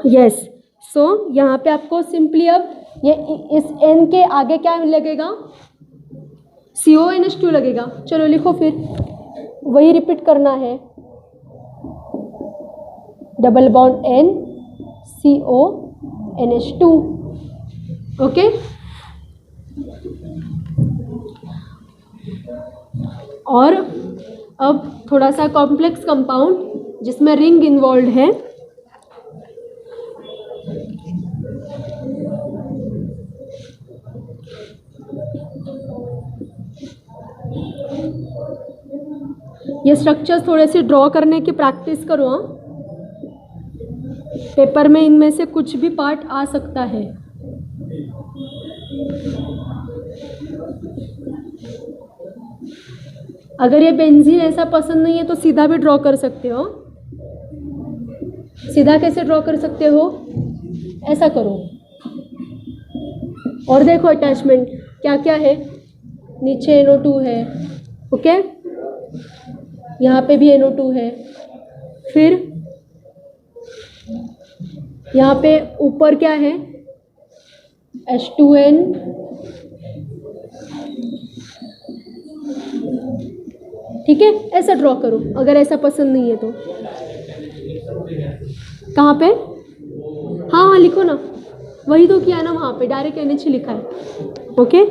yes. So यहाँ पे आपको सिंपली अब ये इस N के आगे क्या लगेगा, CONH2 लगेगा। चलो लिखो, फिर वही रिपीट करना है, double bond N CONH2, okay. और अब थोड़ा सा कॉम्प्लेक्स कंपाउंड जिसमें रिंग इन्वॉल्व है, ये स्ट्रक्चर्स थोड़े से ड्रॉ करने की प्रैक्टिस करो, हाँ, पेपर में इनमें से कुछ भी पार्ट आ सकता है। अगर ये बेंजीन ऐसा पसंद नहीं है तो सीधा भी ड्रॉ कर सकते हो। सीधा कैसे ड्रॉ कर सकते हो, ऐसा करो, और देखो अटैचमेंट क्या क्या है, नीचे NO2 है, ओके, यहाँ पे भी NO2 है, फिर यहाँ पे ऊपर क्या है, H2N, ठीक है, ऐसा ड्रॉ करो अगर ऐसा पसंद नहीं है तो। कहाँ पे, हाँ हाँ लिखो ना, वही तो किया ना, वहाँ पे डायरेक्ट NH लिखा है, ओके।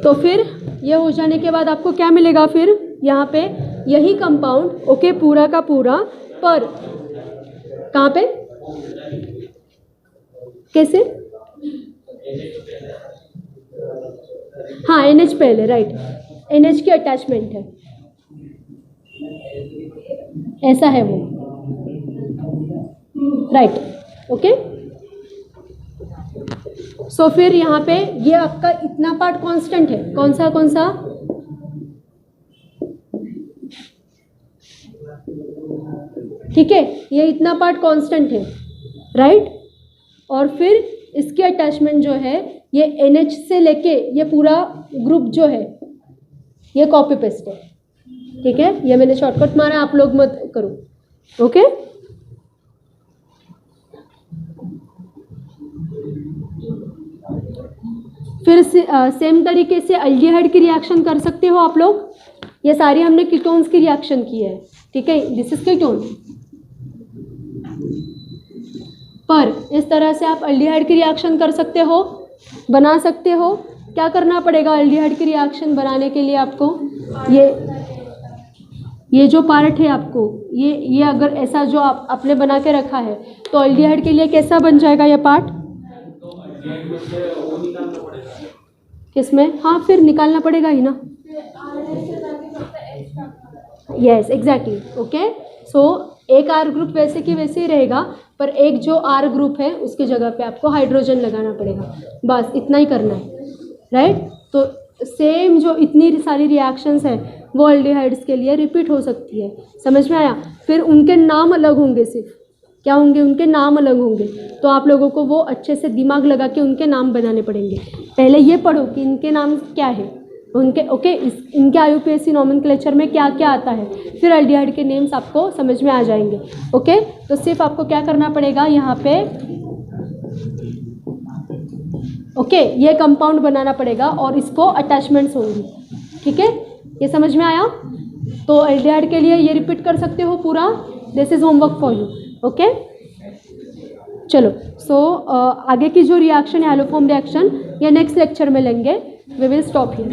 तो फिर ये हो जाने के बाद आपको क्या मिलेगा, फिर यहाँ पे यही कंपाउंड, ओके, पूरा का पूरा, पर कहाँ पे, कैसे, हाँ NH पहले, राइट, NH की अटैचमेंट है, ऐसा है वो, राइट, ओके। सो फिर यहाँ पे ये आपका इतना पार्ट कांस्टेंट है, कौन सा कौन सा, ठीक है, ये इतना पार्ट कांस्टेंट है, राइट। और फिर इसकी अटैचमेंट जो है ये NH से लेके ये पूरा ग्रुप जो है ये कॉपी पेस्ट है, ठीक है, ये मैंने शॉर्टकट मारा, आप लोग मत करो, ओके। फिर सेम तरीके से एल्डिहाइड की रिएक्शन कर सकते हो आप लोग। ये सारी हमने कीटोन्स की रिएक्शन की है, ठीक है, दिस इज कीटोन। पर इस तरह से आप एल्डिहाइड की रिएक्शन कर सकते हो, बना सकते हो। क्या करना पड़ेगा एल्डिहाइड की रिएक्शन बनाने के लिए आपको? ये जो पार्ट है आपको, ये अगर ऐसा जो आपने बना के रखा है तो एल्डिहाइड के लिए कैसा बन जाएगा ये पार्ट? किसमें? हाँ, फिर निकालना पड़ेगा ही ना। Yes, exactly, okay. सो एक आर ग्रुप वैसे की वैसे ही रहेगा, पर एक जो आर ग्रुप है उसकी जगह पे आपको हाइड्रोजन लगाना पड़ेगा, बस इतना ही करना है, राइट। तो सेम जो इतनी सारी रिएक्शंस है वो एल्डिहाइड्स के लिए रिपीट हो सकती है, समझ में आया। फिर उनके नाम अलग होंगे, सिर्फ क्या होंगे? उनके नाम अलग होंगे। तो आप लोगों को वो अच्छे से दिमाग लगा के उनके नाम बनाने पड़ेंगे। पहले ये पढ़ो कि इनके नाम क्या है उनके, ओके, इनके IUPAC नॉमेनक्लेचर में क्या क्या आता है, फिर एल्डिहाइड के नेम्स आपको समझ में आ जाएंगे, ओके। तो सिर्फ आपको क्या करना पड़ेगा यहाँ पे, ओके, ये कंपाउंड बनाना पड़ेगा और इसको अटैचमेंट्स होंगी, ठीक है, ये समझ में आया। तो एल्डिहाइड के लिए ये रिपीट कर सकते हो पूरा, this is homework for you, okay. चलो, सो आगे की जो रिएक्शन है हैलोफॉर्म रिएक्शन, ये नेक्स्ट लेक्चर में लेंगे। We will stop here.